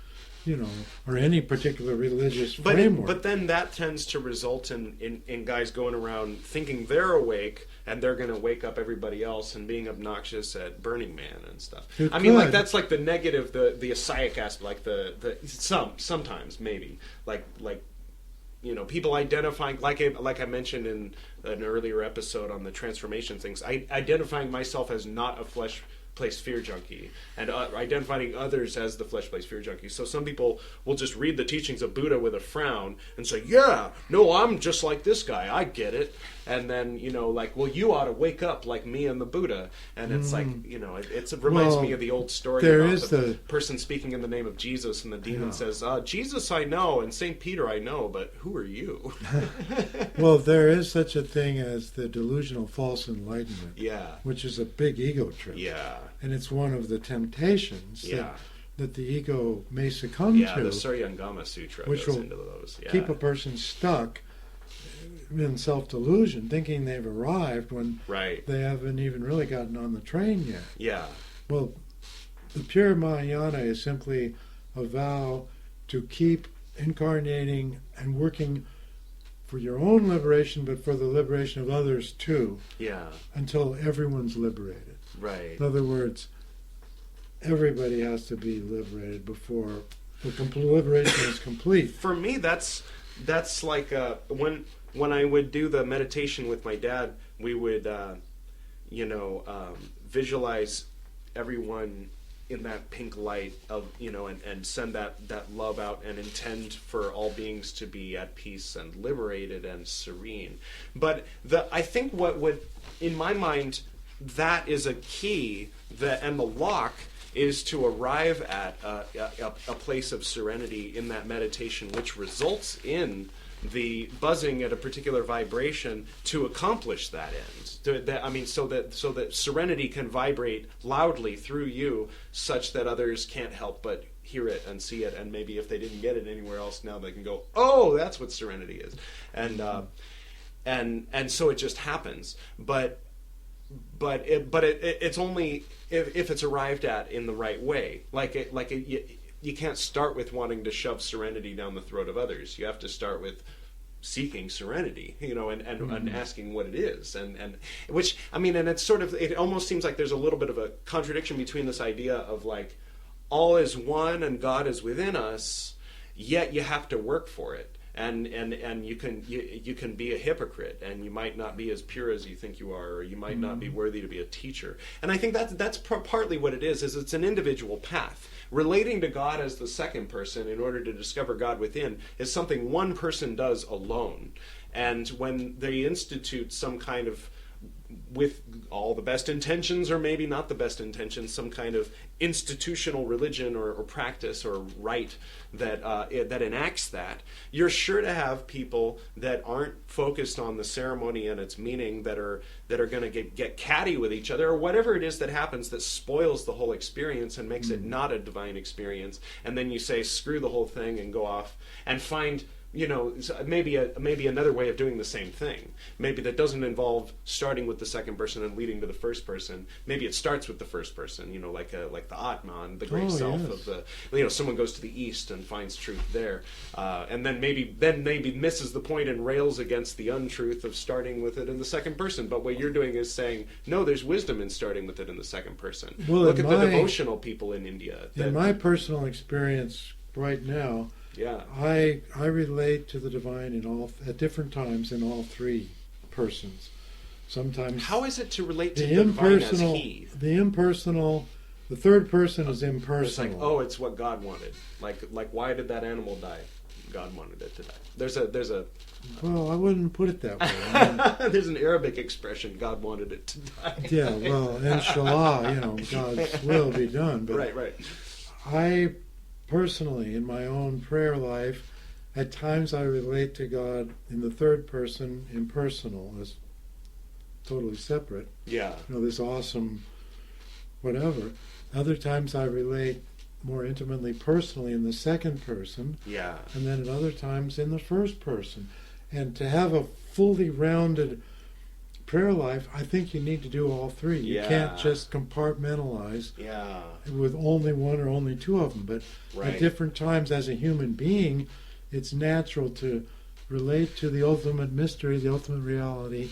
Speaker 3: or any particular religious framework.
Speaker 1: But then that tends to result in guys going around thinking they're awake and they're going to wake up everybody else and being obnoxious at Burning Man and stuff. I mean, like that's like the negative, the asaic aspect, like sometimes maybe like people identifying, like I mentioned in an earlier episode on the transformation things, identifying myself as not a flesh-placed fear junkie and identifying others as the flesh-placed fear junkie. So some people will just read the teachings of Buddha with a frown and say, yeah, no, I'm just like this guy, I get it. And then, well, you ought to wake up like me and the Buddha. And it's like, it reminds me of the old story about the person speaking in the name of Jesus, and the demon says, Jesus I know, and St. Peter I know, but who are you?
Speaker 3: Well, there is such a thing as the delusional false enlightenment, which is a big ego trip.
Speaker 1: Yeah.
Speaker 3: And it's one of the temptations that the ego may succumb to.
Speaker 1: The Suryangama Sutra
Speaker 3: which
Speaker 1: goes
Speaker 3: will
Speaker 1: into those. Yeah.
Speaker 3: Keep a person stuck in self-delusion, thinking they've arrived when they haven't even really gotten on the train yet.
Speaker 1: Yeah.
Speaker 3: Well, the pure Mahayana is simply a vow to keep incarnating and working for your own liberation, but for the liberation of others too.
Speaker 1: Yeah.
Speaker 3: Until everyone's liberated.
Speaker 1: Right.
Speaker 3: In other words, everybody has to be liberated before the liberation is complete.
Speaker 1: For me, that's like when I would do the meditation with my dad, we would, visualize everyone in that pink light of, and send that love out and intend for all beings to be at peace and liberated and serene. But I think what would, in my mind, that is a key and the lock is to arrive at a place of serenity in that meditation, which results in the buzzing at a particular vibration to accomplish that end. So that serenity can vibrate loudly through you, such that others can't help but hear it and see it, and maybe if they didn't get it anywhere else, now they can go, oh, that's what serenity is, and so it just happens. But it's only if it's arrived at in the right way. You can't start with wanting to shove serenity down the throat of others. You have to start with seeking serenity, and asking what it is, and which, and it's sort of, it almost seems like there's a little bit of a contradiction between this idea of like all is one and God is within us, yet you have to work for it. And you can be a hypocrite, and you might not be as pure as you think you are, or you might not be worthy to be a teacher. And I think that's partly what it is it's an individual path. Relating to God as the second person in order to discover God within is something one person does alone. And when they institute some kind of, with all the best intentions or maybe not the best intentions, some kind of institutional religion or practice or rite that enacts that, you're sure to have people that aren't focused on the ceremony and its meaning, that are going to get catty with each other, or whatever it is that happens that spoils the whole experience and makes it not a divine experience. And then you say, screw the whole thing, and go off and find maybe another way of doing the same thing. Maybe that doesn't involve starting with the second person and leading to the first person. Maybe it starts with the first person, like the Atman, the great self of the, someone goes to the east and finds truth there, and then maybe misses the point and rails against the untruth of starting with it in the second person. But what you're doing is saying, no, there's wisdom in starting with it in the second person.
Speaker 3: Well,
Speaker 1: look at the devotional people in India.
Speaker 3: In my personal experience right now, I relate to the divine at different times in all three persons. Sometimes.
Speaker 1: How is it to relate to the divine as he?
Speaker 3: The impersonal. The third person is impersonal.
Speaker 1: It's like, it's what God wanted. Like why did that animal die? God wanted it to die. There's a.
Speaker 3: Well, I wouldn't put it that way.
Speaker 1: There's an Arabic expression, God wanted it to die.
Speaker 3: Yeah, well, inshallah, God's will be done. But
Speaker 1: right.
Speaker 3: I personally, in my own prayer life, at times I relate to God in the third person, impersonal, as totally separate.
Speaker 1: Yeah.
Speaker 3: This awesome whatever. Other times I relate more intimately personally in the second person.
Speaker 1: Yeah.
Speaker 3: And then at other times in the first person. And to have a fully rounded prayer life, I think you need to do all three. You can't just compartmentalize with only one or only two of them. But at different times as a human being, it's natural to relate to the ultimate mystery, the ultimate reality,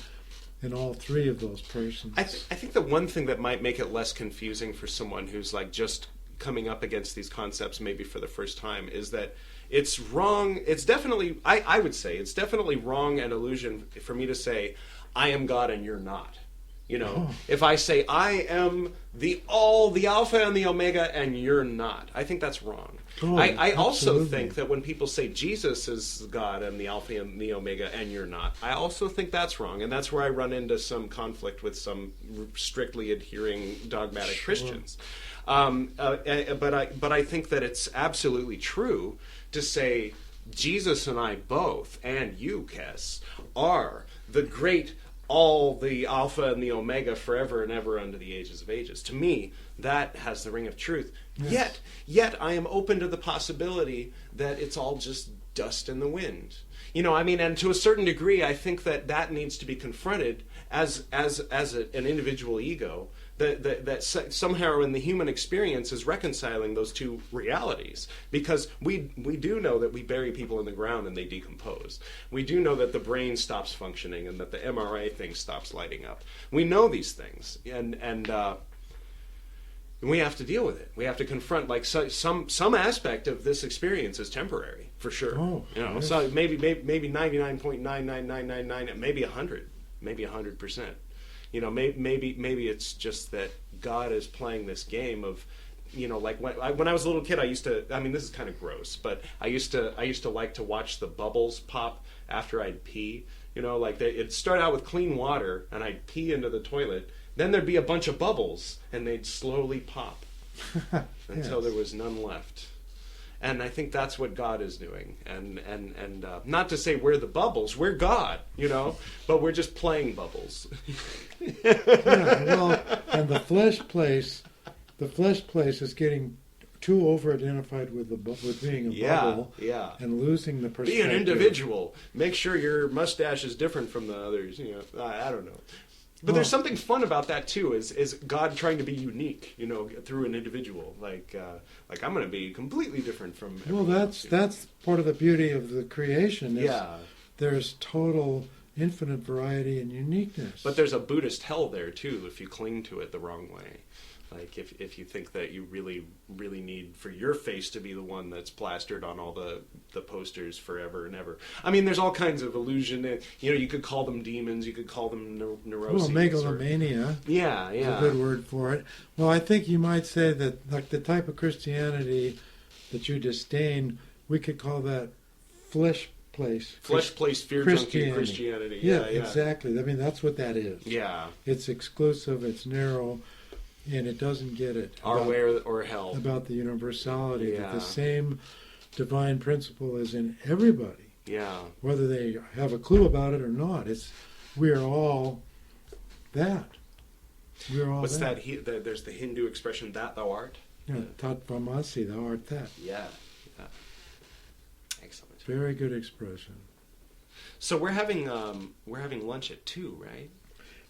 Speaker 3: in all three of those persons.
Speaker 1: I think the one thing that might make it less confusing for someone who's like just coming up against these concepts maybe for the first time is that it's wrong. It's definitely, I would say, it's definitely wrong and illusion for me to say, I am God and you're not. If I say I am the Alpha and the Omega and you're not, I think that's wrong. I also think that when people say Jesus is God and the Alpha and the Omega and you're not, I also think that's wrong. And that's where I run into some conflict with some strictly adhering dogmatic Christians. But I think that it's absolutely true to say Jesus and I both, and you, Kess, are the great all the Alpha and the Omega forever and ever unto the ages of ages. To me, that has the ring of truth. Yes. Yet I am open to the possibility that it's all just dust in the wind. And to a certain degree, I think that needs to be confronted as an individual ego, that somehow in the human experience is reconciling those two realities. Because we do know that we bury people in the ground and they decompose. We do know that the brain stops functioning and that the MRI thing stops lighting up. We know these things, and we have to deal with it. We have to confront some aspect of this experience is temporary, for sure.
Speaker 3: Yes.
Speaker 1: So maybe 99.99999, maybe 100, maybe 100%. Maybe it's just that God is playing this game of, like when I was a little kid, I used to. I mean, this is kind of gross, but I used to like to watch the bubbles pop after I'd pee. It'd start out with clean water, and I'd pee into the toilet. Then there'd be a bunch of bubbles, and they'd slowly pop until there was none left. And I think that's what God is doing. And not to say we're the bubbles, we're God, but we're just playing bubbles.
Speaker 3: And the flesh place is getting too over-identified with being a bubble and losing the perspective.
Speaker 1: Be an individual. Make sure your mustache is different from the others. I don't know. But there's something fun about that too. Is God trying to be unique, through an individual? Like I'm going to be completely different from everyone else,
Speaker 3: that's part of the beauty of the creation.
Speaker 1: Yeah.
Speaker 3: There's total, infinite variety and uniqueness.
Speaker 1: But there's a Buddhist hell there too if you cling to it the wrong way. Like if you think that you really, really need for your face to be the one that's plastered on all the posters forever and ever. I mean, there's all kinds of illusion. You could call them demons. You could call them neuroses.
Speaker 3: Megalomania. Is a good word for it. Well, I think you might say that like the type of Christianity that you disdain, we could call that flesh place,
Speaker 1: fear junkie Christianity.
Speaker 3: Yeah, exactly. I mean, that's what that is.
Speaker 1: Yeah.
Speaker 3: It's exclusive. It's narrow. And it doesn't get it.
Speaker 1: Our way or hell.
Speaker 3: About the universality. That the same divine principle is in everybody.
Speaker 1: Yeah.
Speaker 3: Whether they have a clue about it or not. We are all that. We're all
Speaker 1: What's
Speaker 3: that?
Speaker 1: There's the Hindu expression, that thou art.
Speaker 3: Yeah, tat vamasi, thou art that.
Speaker 1: Yeah. Excellent.
Speaker 3: Very good expression.
Speaker 1: So we're having lunch at 2, right?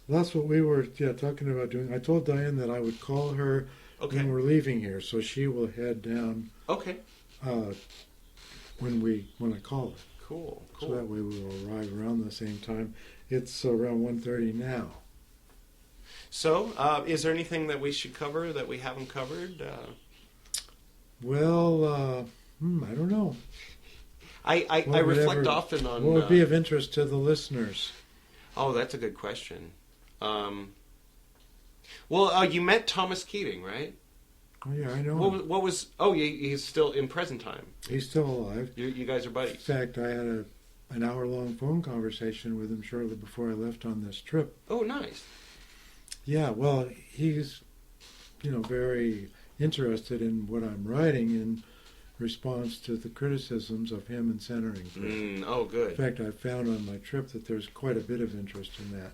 Speaker 3: That's what we were talking about doing. I told Diane that I would call her when we're leaving here, so she will head down.
Speaker 1: Okay.
Speaker 3: When I call her.
Speaker 1: Cool.
Speaker 3: So that way we will arrive around the same time. It's around 1:30 now.
Speaker 1: So, is there anything that we should cover that we haven't covered?
Speaker 3: I don't know.
Speaker 1: I reflect often on...
Speaker 3: What would be of interest to the listeners?
Speaker 1: Oh, that's a good question. You met Thomas Keating, right?
Speaker 3: Oh, yeah, I know.
Speaker 1: What was... Oh, he's still in present time.
Speaker 3: He's still alive.
Speaker 1: You guys are buddies.
Speaker 3: In fact, I had an hour-long phone conversation with him shortly before I left on this trip.
Speaker 1: Oh, nice.
Speaker 3: Yeah, well, he's, very interested in what I'm writing in response to the criticisms of him and centering prayer.
Speaker 1: Oh, good.
Speaker 3: In fact, I found on my trip that there's quite a bit of interest in that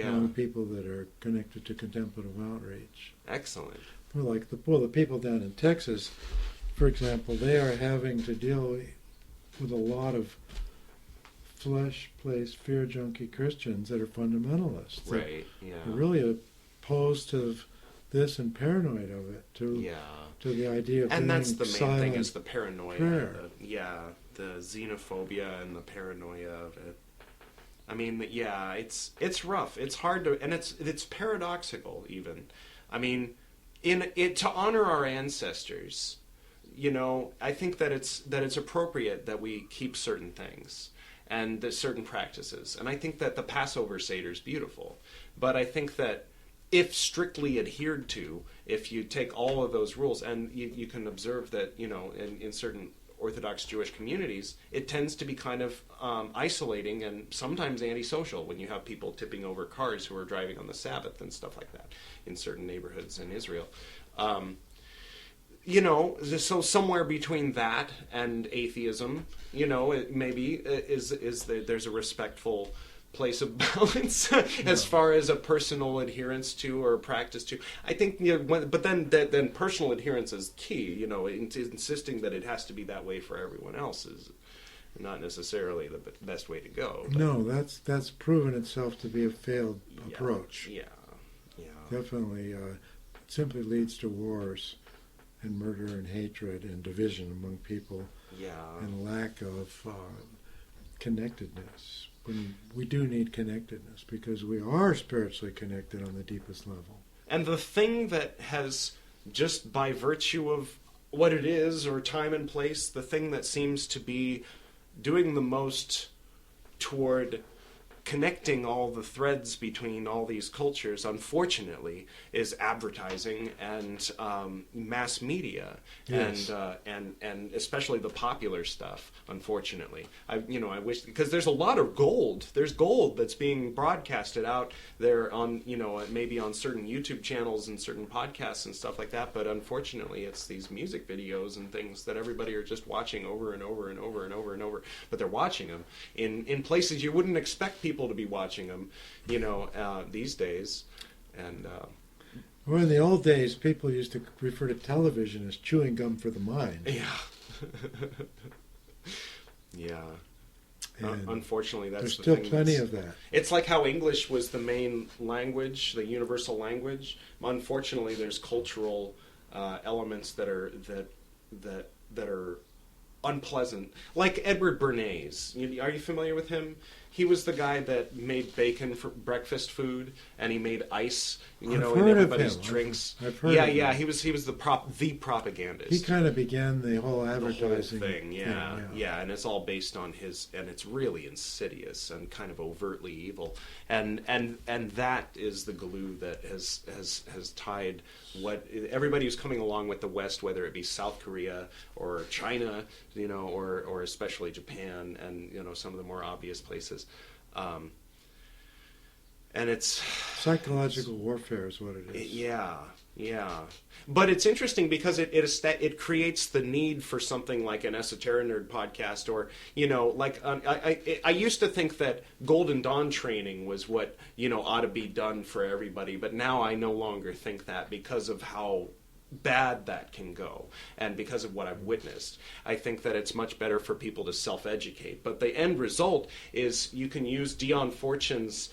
Speaker 3: among people that are connected to contemplative outreach.
Speaker 1: Excellent.
Speaker 3: Well, like the people down in Texas, for example, they are having to deal with a lot of flesh-placed, fear-junkie Christians that are fundamentalists.
Speaker 1: Right, yeah.
Speaker 3: They're really opposed to this and paranoid of it, to the idea of
Speaker 1: and that's the main thing, is
Speaker 3: the
Speaker 1: the paranoia. The xenophobia and the paranoia of it. I mean, yeah, it's rough. It's hard to, and it's paradoxical even. I mean, to honor our ancestors, I think that it's appropriate that we keep certain things and certain practices. And I think that the Passover Seder is beautiful. But I think that if strictly adhered to, if you take all of those rules, and you can observe that, in certain Orthodox Jewish communities, it tends to be kind of isolating and sometimes antisocial when you have people tipping over cars who are driving on the Sabbath and stuff like that in certain neighborhoods in Israel. So somewhere between that and atheism, it maybe there's a respectful place of balance as far as a personal adherence to or practice to. I think, but then personal adherence is key. Insisting that it has to be that way for everyone else is not necessarily the best way to go. But
Speaker 3: no, that's proven itself to be a failed approach.
Speaker 1: Yeah.
Speaker 3: Definitely, it simply leads to wars and murder and hatred and division among people.
Speaker 1: Yeah.
Speaker 3: And lack of connectedness. When we do need connectedness, because we are spiritually connected on the deepest level.
Speaker 1: And the thing that has, just by virtue of what it is or time and place, the thing that seems to be doing the most toward connecting all the threads between all these cultures, unfortunately, is advertising and mass media. Yes. And especially the popular stuff, unfortunately. I wish, because there's a lot of gold. There's gold that's being broadcasted out there on, maybe on certain YouTube channels and certain podcasts and stuff like that, but unfortunately it's these music videos and things that everybody are just watching over and over and over and over and over, but they're watching them in places you wouldn't expect people to be watching them, these days. And
Speaker 3: well, in the old days, people used to refer to television as chewing gum for the mind.
Speaker 1: Yeah. Unfortunately, that's
Speaker 3: there's
Speaker 1: the
Speaker 3: still
Speaker 1: thing.
Speaker 3: Plenty of that.
Speaker 1: It's like how English was the main language, the universal language. Unfortunately, there's cultural elements that are unpleasant. Like Edward Bernays. Are you familiar with him? He was the guy that made bacon for breakfast food, and he made ice, in everybody's drinks.
Speaker 3: I've heard of him.
Speaker 1: He was the propagandist.
Speaker 3: He kind of began the whole advertising
Speaker 1: thing. Yeah, and it's all based on and it's really insidious and kind of overtly evil. And that is the glue that has tied what everybody who's coming along with the West, whether it be South Korea or China, or especially Japan and some of the more obvious places. And it's
Speaker 3: psychological warfare is what it is.
Speaker 1: Yeah. But it's interesting because it creates the need for something like an Esoterinerd podcast, or I used to think that Golden Dawn training was what ought to be done for everybody, but now I no longer think that because of how bad that can go, and because of what I've witnessed. I think that it's much better for people to self-educate. But the end result is you can use Dion Fortune's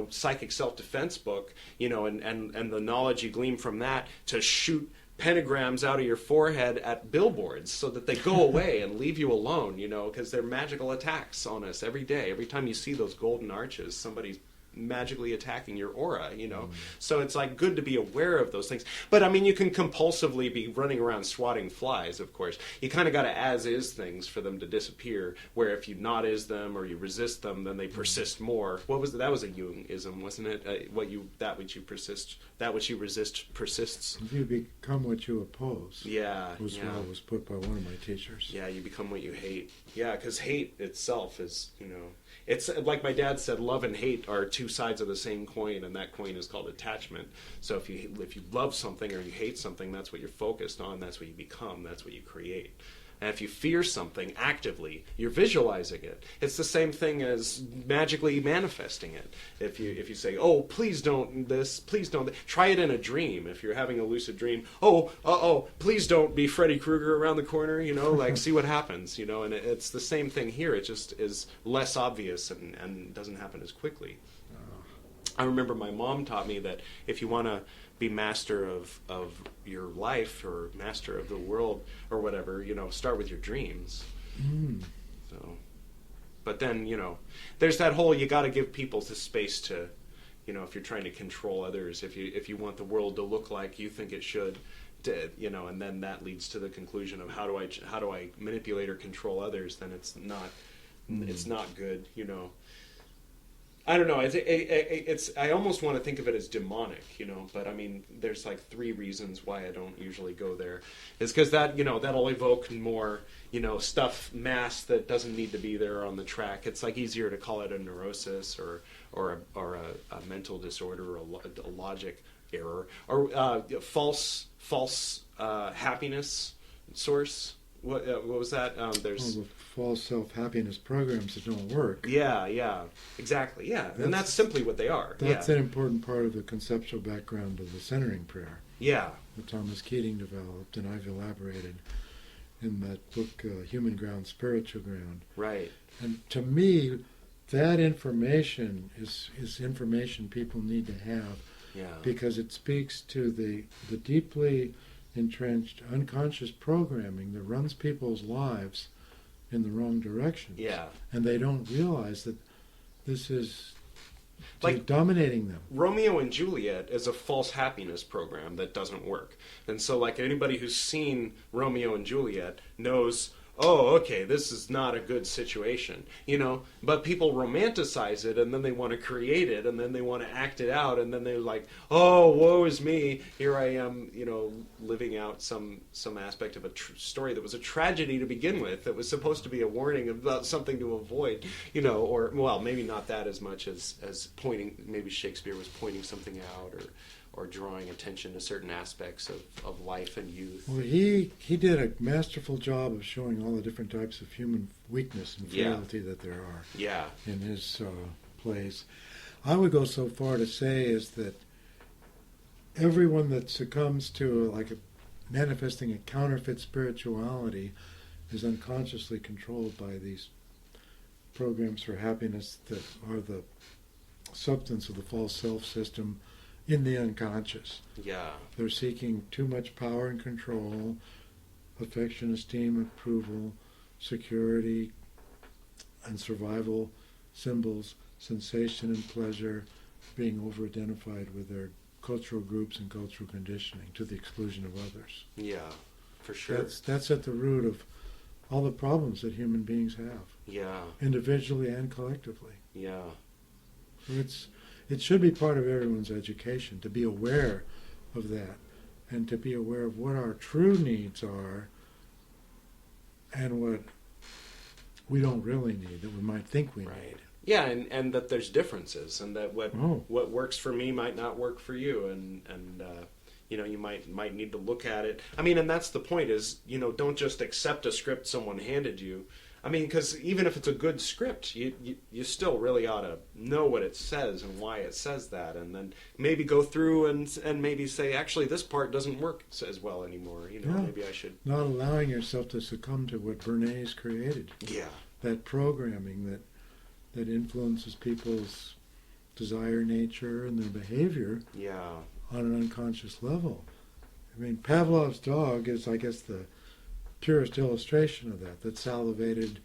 Speaker 1: psychic self-defense book, and the knowledge you glean from that to shoot pentagrams out of your forehead at billboards so that they go away and leave you alone, because they're magical attacks on us every day. Every time you see those golden arches, somebody's magically attacking your aura, So it's like good to be aware of those things. But I mean, you can compulsively be running around swatting flies, of course. You kind of got to as-is things for them to disappear, where if you not is them or you resist them, then they persist more. What was that was a Jung-ism, wasn't it? That which you resist persists.
Speaker 3: You become what you oppose.
Speaker 1: Was
Speaker 3: put by one of my teachers.
Speaker 1: Yeah, you become what you hate. Yeah, because hate itself is, it's like my dad said, love and hate are two two sides of the same coin, and that coin is called attachment. So if you love something or you hate something, that's what you're focused on, that's what you become, that's what you create. And if you fear something actively, you're visualizing it. It's the same thing as magically manifesting it. If you say, "Oh, please don't this, please don't," try it in a dream. If you're having a lucid dream, please don't be Freddy Krueger around the corner. Like see what happens. And it's the same thing here. It just is less obvious and doesn't happen as quickly. I remember my mom taught me that if you want to be master of your life or master of the world or whatever, start with your dreams. So, but then, there's that whole, you got to give people the space to, if you're trying to control others, if you want the world to look like you think it should, and then that leads to the conclusion of how do I manipulate or control others, then it's not good, I don't know. I almost want to think of it as demonic, But I mean, there's like 3 reasons why I don't usually go there. Is because that'll evoke more, mass that doesn't need to be there on the track. It's like easier to call it a neurosis or a mental disorder or a logic error or false happiness source. What was that? There's
Speaker 3: the false self-happiness programs that don't work.
Speaker 1: Yeah, exactly. Yeah, and that's simply what they are.
Speaker 3: That's an important part of the conceptual background of the centering prayer.
Speaker 1: Yeah,
Speaker 3: that Thomas Keating developed, and I've elaborated in that book, Human Ground, Spiritual Ground.
Speaker 1: Right.
Speaker 3: And to me, that information is information people need to have.
Speaker 1: Yeah.
Speaker 3: Because it speaks to the deeply entrenched unconscious programming that runs people's lives in the wrong direction.
Speaker 1: Yeah.
Speaker 3: And they don't realize that this is
Speaker 1: like
Speaker 3: dominating them.
Speaker 1: Romeo and Juliet is a false happiness program that doesn't work. And so like anybody who's seen Romeo and Juliet knows, oh, okay, this is not a good situation, but people romanticize it, and then they want to create it, and then they want to act it out, and then they're like, oh, woe is me, here I am, living out some aspect of a story that was a tragedy to begin with, that was supposed to be a warning about something to avoid, or, well, maybe not that as much as pointing, maybe Shakespeare was pointing something out, or drawing attention to certain aspects of life and youth.
Speaker 3: Well, he did a masterful job of showing all the different types of human weakness and frailty that there are in his plays. I would go so far to say is that everyone that succumbs to manifesting a counterfeit spirituality is unconsciously controlled by these programs for happiness that are the substance of the false self system in the unconscious.
Speaker 1: Yeah.
Speaker 3: They're seeking too much power and control, affection, esteem, approval, security, and survival symbols, sensation and pleasure, being over-identified with their cultural groups and cultural conditioning to the exclusion of others.
Speaker 1: Yeah, for sure.
Speaker 3: That's at the root of all the problems that human beings have.
Speaker 1: Yeah.
Speaker 3: Individually and collectively.
Speaker 1: Yeah.
Speaker 3: It should be part of everyone's education to be aware of that and to be aware of what our true needs are and what we don't really need, that we might think we need.
Speaker 1: Yeah, and that there's differences, and that what works for me might not work for you, and you might need to look at it. I mean, and that's the point is, don't just accept a script someone handed you. I mean, because even if it's a good script, you still really ought to know what it says and why it says that, and then maybe go through and maybe say, actually, this part doesn't work as well anymore. Maybe I should.
Speaker 3: Not allowing yourself to succumb to what Bernays created.
Speaker 1: Yeah. That
Speaker 3: programming that influences people's desire nature and their behavior.
Speaker 1: Yeah.
Speaker 3: On an unconscious level. I mean, Pavlov's dog is, I guess, the purest illustration of that salivated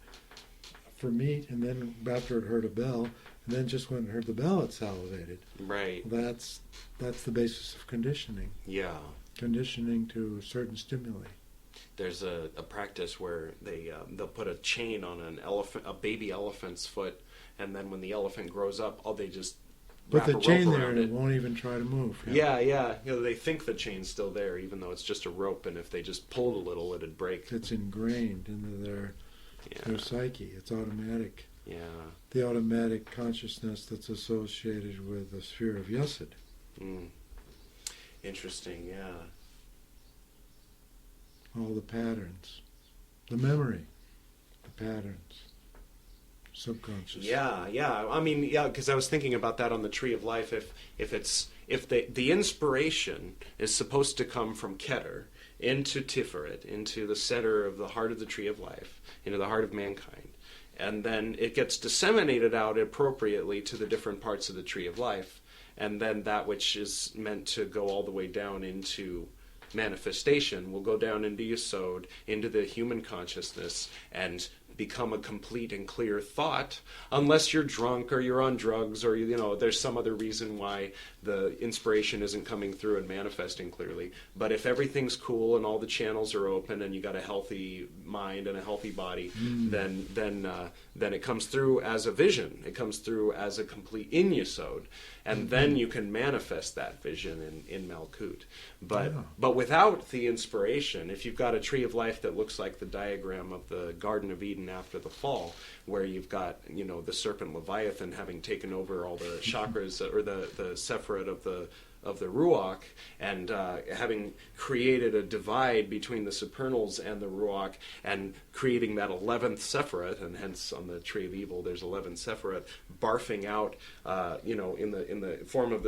Speaker 3: for meat, and then after it heard a bell, and then just when it heard the bell, it salivated.
Speaker 1: Right.
Speaker 3: That's the basis of conditioning.
Speaker 1: Yeah.
Speaker 3: Conditioning to certain stimuli.
Speaker 1: There's a practice where they'll put a chain on a baby elephant's foot, and then when the elephant grows up, they just
Speaker 3: put the chain there
Speaker 1: and
Speaker 3: it won't even try to move.
Speaker 1: Yeah. They think the chain's still there, even though it's just a rope, and if they just pulled a little, it'd break.
Speaker 3: It's ingrained into their psyche. It's automatic.
Speaker 1: Yeah.
Speaker 3: the automatic consciousness that's associated with the sphere of Yesod.
Speaker 1: Interesting, yeah.
Speaker 3: All the patterns, the memory, the patterns, subconscious.
Speaker 1: Yeah. I mean, yeah, because I was thinking about that on the Tree of Life. If the inspiration is supposed to come from Keter into Tiferet, into the center of the heart of the Tree of Life, into the heart of mankind, and then it gets disseminated out appropriately to the different parts of the Tree of Life, and then that which is meant to go all the way down into manifestation will go down into Yesod, into the human consciousness, and become a complete and clear thought, unless you're drunk or you're on drugs or there's some other reason why the inspiration isn't coming through and manifesting clearly. But if everything's cool and all the channels are open and you got a healthy mind and a healthy body, then it comes through as a vision. It comes through as a complete in Yesod, and then you can manifest that vision in Malkut. But without the inspiration, if you've got a Tree of Life that looks like the diagram of the Garden of Eden after the fall, where you've got the serpent Leviathan having taken over all the chakras or the Sephirot of the Ruach, and having created a divide between the supernals and the Ruach, and creating that 11th Sephirot, and hence on the Tree of Evil there's 11 Sephirot barfing out in the form of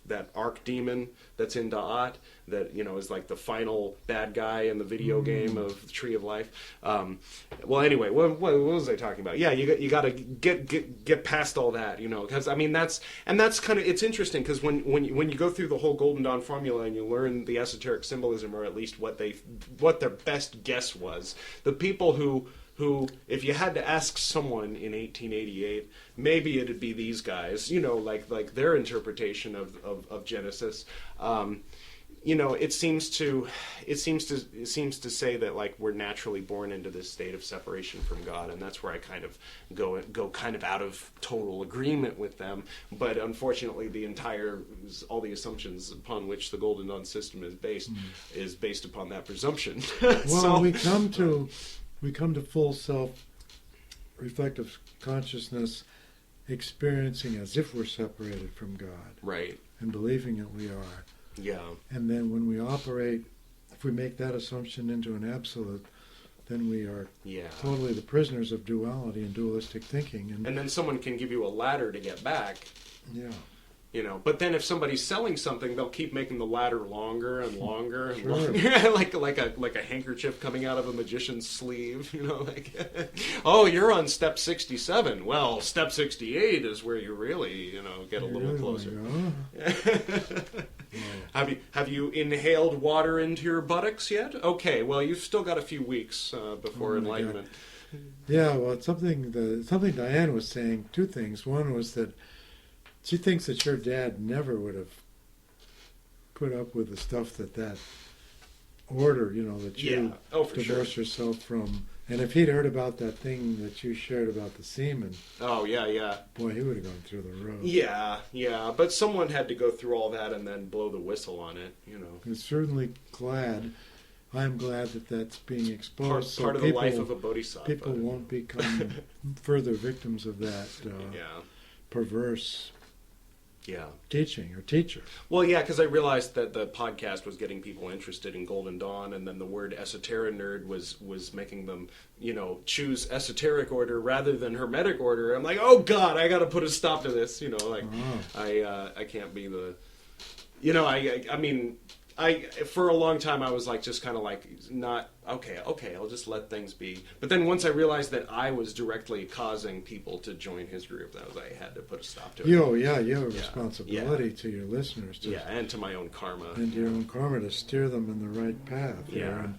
Speaker 1: that archdemon that's in Da'at, that is like the final bad guy in the video game of the Tree of Life. Well, anyway, what was I talking about? Yeah, you got to get past all that, because I mean that's kind of, it's interesting, because when you go through the whole Golden Dawn formula and you learn the esoteric symbolism, or at least what their best guess was, the people who, if you had to ask someone in 1888, maybe it'd be these guys, like their interpretation of Genesis. It seems to say that, like, we're naturally born into this state of separation from God, and that's where I kind of go kind of out of total agreement with them. But unfortunately, all the assumptions upon which the Golden Dawn system is based upon that presumption.
Speaker 3: Well, we come to full self-reflective consciousness, experiencing as if we're separated from God.
Speaker 1: Right.
Speaker 3: And believing that we are.
Speaker 1: Yeah.
Speaker 3: And then when we operate, if we make that assumption into an absolute, then we are totally the prisoners of duality and dualistic thinking.
Speaker 1: And then someone can give you a ladder to get back.
Speaker 3: Yeah.
Speaker 1: But then if somebody's selling something, they'll keep making the ladder longer and longer and
Speaker 3: Sure.
Speaker 1: longer, like a handkerchief coming out of a magician's sleeve. Oh, you're on step 67. Well, step 68 is where you really, get a little closer. Have you inhaled water into your buttocks yet? Okay, well, you've still got a few weeks before enlightenment.
Speaker 3: God. Yeah, well, it's something Diane was saying. Two things. One was that she thinks that your dad never would have put up with the stuff that order, that you divorced yourself from. And if he'd heard about that thing that you shared about the semen,
Speaker 1: oh yeah,
Speaker 3: boy, he would have gone through the roof.
Speaker 1: Yeah, but someone had to go through all that and then blow the whistle on it,
Speaker 3: I'm certainly glad. I'm glad that that's being exposed.
Speaker 1: Part of the life of a bodhisattva.
Speaker 3: People won't become further victims of that perverse teaching or teacher.
Speaker 1: Well, yeah, because I realized that the podcast was getting people interested in Golden Dawn, and then the word Esoterinerd was making them, choose esoteric order rather than hermetic order. I'm like, oh God, I got to put a stop to this. I can't be the, I mean. For a long time I was like, just kind of like, not okay, I'll just let things be. But then once I realized that I was directly causing people to join his group, I had to put a stop to it.
Speaker 3: You have a responsibility to your listeners,
Speaker 1: and to my own karma,
Speaker 3: and your own karma, to steer them in the right path, and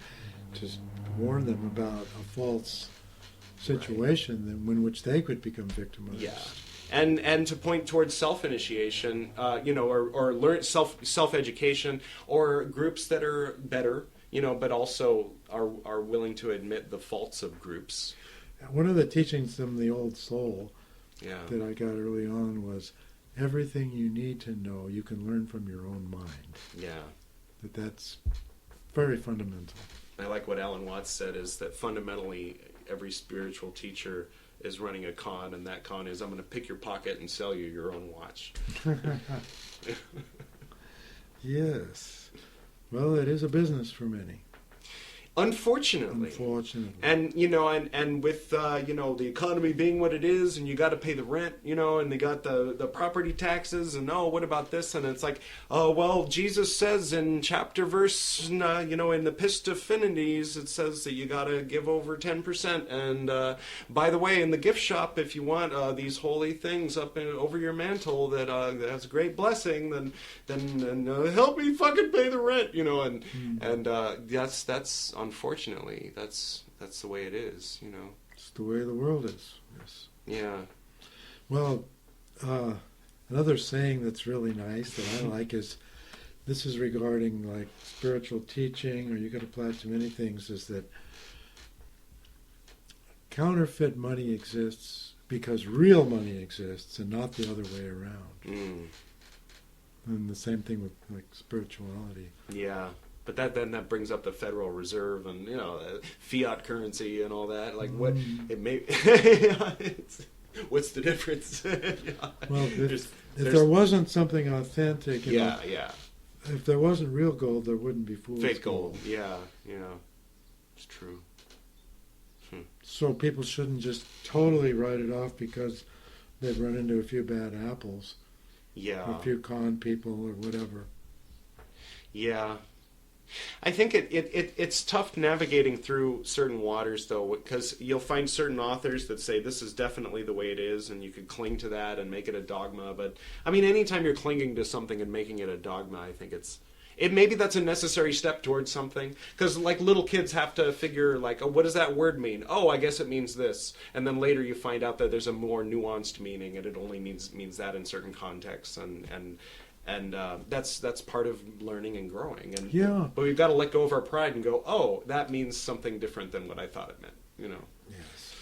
Speaker 3: to warn them about a false situation in which they could become victimized.
Speaker 1: Yeah. And to point towards self-initiation, or learn self-education, or groups that are better, but also are willing to admit the faults of groups.
Speaker 3: One of the teachings from the Old Soul that I got early on was, everything you need to know you can learn from your own mind.
Speaker 1: Yeah.
Speaker 3: That's very fundamental.
Speaker 1: I like what Alan Watts said, is that fundamentally every spiritual teacher is running a con, and that con is, I'm going to pick your pocket and sell you your own watch.
Speaker 3: Yes. Well, it is a business for many.
Speaker 1: Unfortunately. And, and with, the economy being what it is, and you got to pay the rent, and they got the property taxes, and, what about this? And it's like, Jesus says in chapter verse, in the Epistophides, it says that you got to give over 10%. And, by the way, in the gift shop, if you want these holy things up over your mantle that has a great blessing, then help me fucking pay the rent, and that's unfortunately, that's the way it is,
Speaker 3: It's the way the world is, yes.
Speaker 1: Yeah.
Speaker 3: Well, another saying that's really nice that I like is, this is regarding like spiritual teaching, or you could apply it to many things, is that counterfeit money exists because real money exists and not the other way around. And the same thing with like spirituality.
Speaker 1: Yeah. But that brings up the Federal Reserve and fiat currency and all that. Like what it may, what's the difference?
Speaker 3: Well, if there wasn't something authentic, if there wasn't real gold, there wouldn't be fool's
Speaker 1: fake gold. Yeah, it's true.
Speaker 3: So people shouldn't just totally write it off because they've run into a few bad apples.
Speaker 1: Yeah,
Speaker 3: a few con people or whatever.
Speaker 1: Yeah. I think it's tough navigating through certain waters, though, because you'll find certain authors that say this is definitely the way it is, and you could cling to that and make it a dogma. But, I mean, anytime you're clinging to something and making it a dogma, I think maybe that's a necessary step towards something. Because, like, little kids have to figure, like, oh, what does that word mean? Oh, I guess it means this. And then later you find out that there's a more nuanced meaning, and it only means that in certain contexts, and that's part of learning and growing. And but we've got to let go of our pride and go, oh, that means something different than what I thought it meant.
Speaker 3: Yes.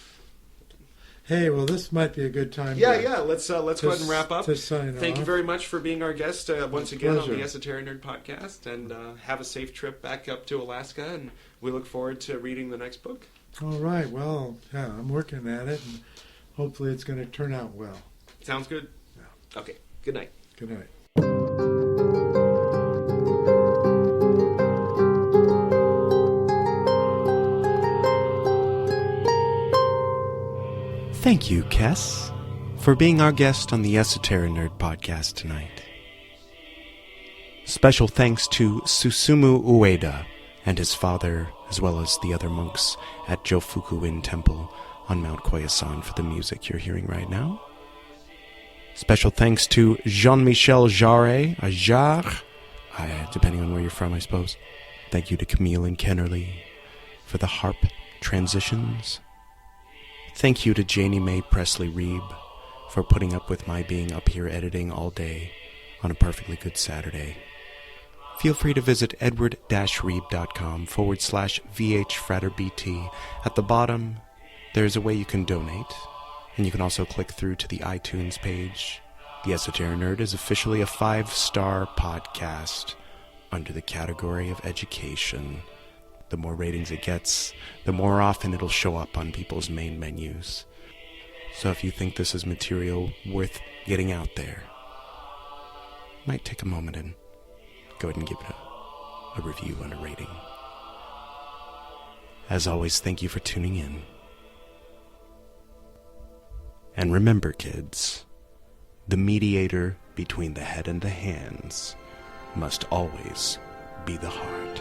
Speaker 3: Hey, well, this might be a good time.
Speaker 1: Let's go ahead and wrap up.
Speaker 3: Thank
Speaker 1: you very much for being our guest once again on the Esoterinerd podcast, and have a safe trip back up to Alaska. And we look forward to reading the next book.
Speaker 3: All right. Well, I'm working at it, and hopefully it's going to turn out well.
Speaker 1: Sounds good.
Speaker 3: Yeah.
Speaker 1: Okay. Good night.
Speaker 3: Good night.
Speaker 2: Thank you, Kess, for being our guest on the Esoterinerd podcast tonight. Special thanks to Susumu Ueda and his father, as well as the other monks at Jofukuin Temple on Mount Koyasan for the music you're hearing right now. Special thanks to Jean-Michel Jarre, depending on where you're from, I suppose. Thank you to Camille and Kennerly for the harp transitions. Thank you to Janie Mae Presley-Reeb for putting up with my being up here editing all day on a perfectly good Saturday. Feel free to visit edward-reeb.com/VHFratterBT. At the bottom, there's a way you can donate, and you can also click through to the iTunes page. The Esoterinerd is officially a 5-star podcast under the category of education. The more ratings it gets, the more often it'll show up on people's main menus. So if you think this is material worth getting out there, might take a moment and go ahead and give it a review and a rating. As always, thank you for tuning in. And remember, kids, the mediator between the head and the hands must always be the heart.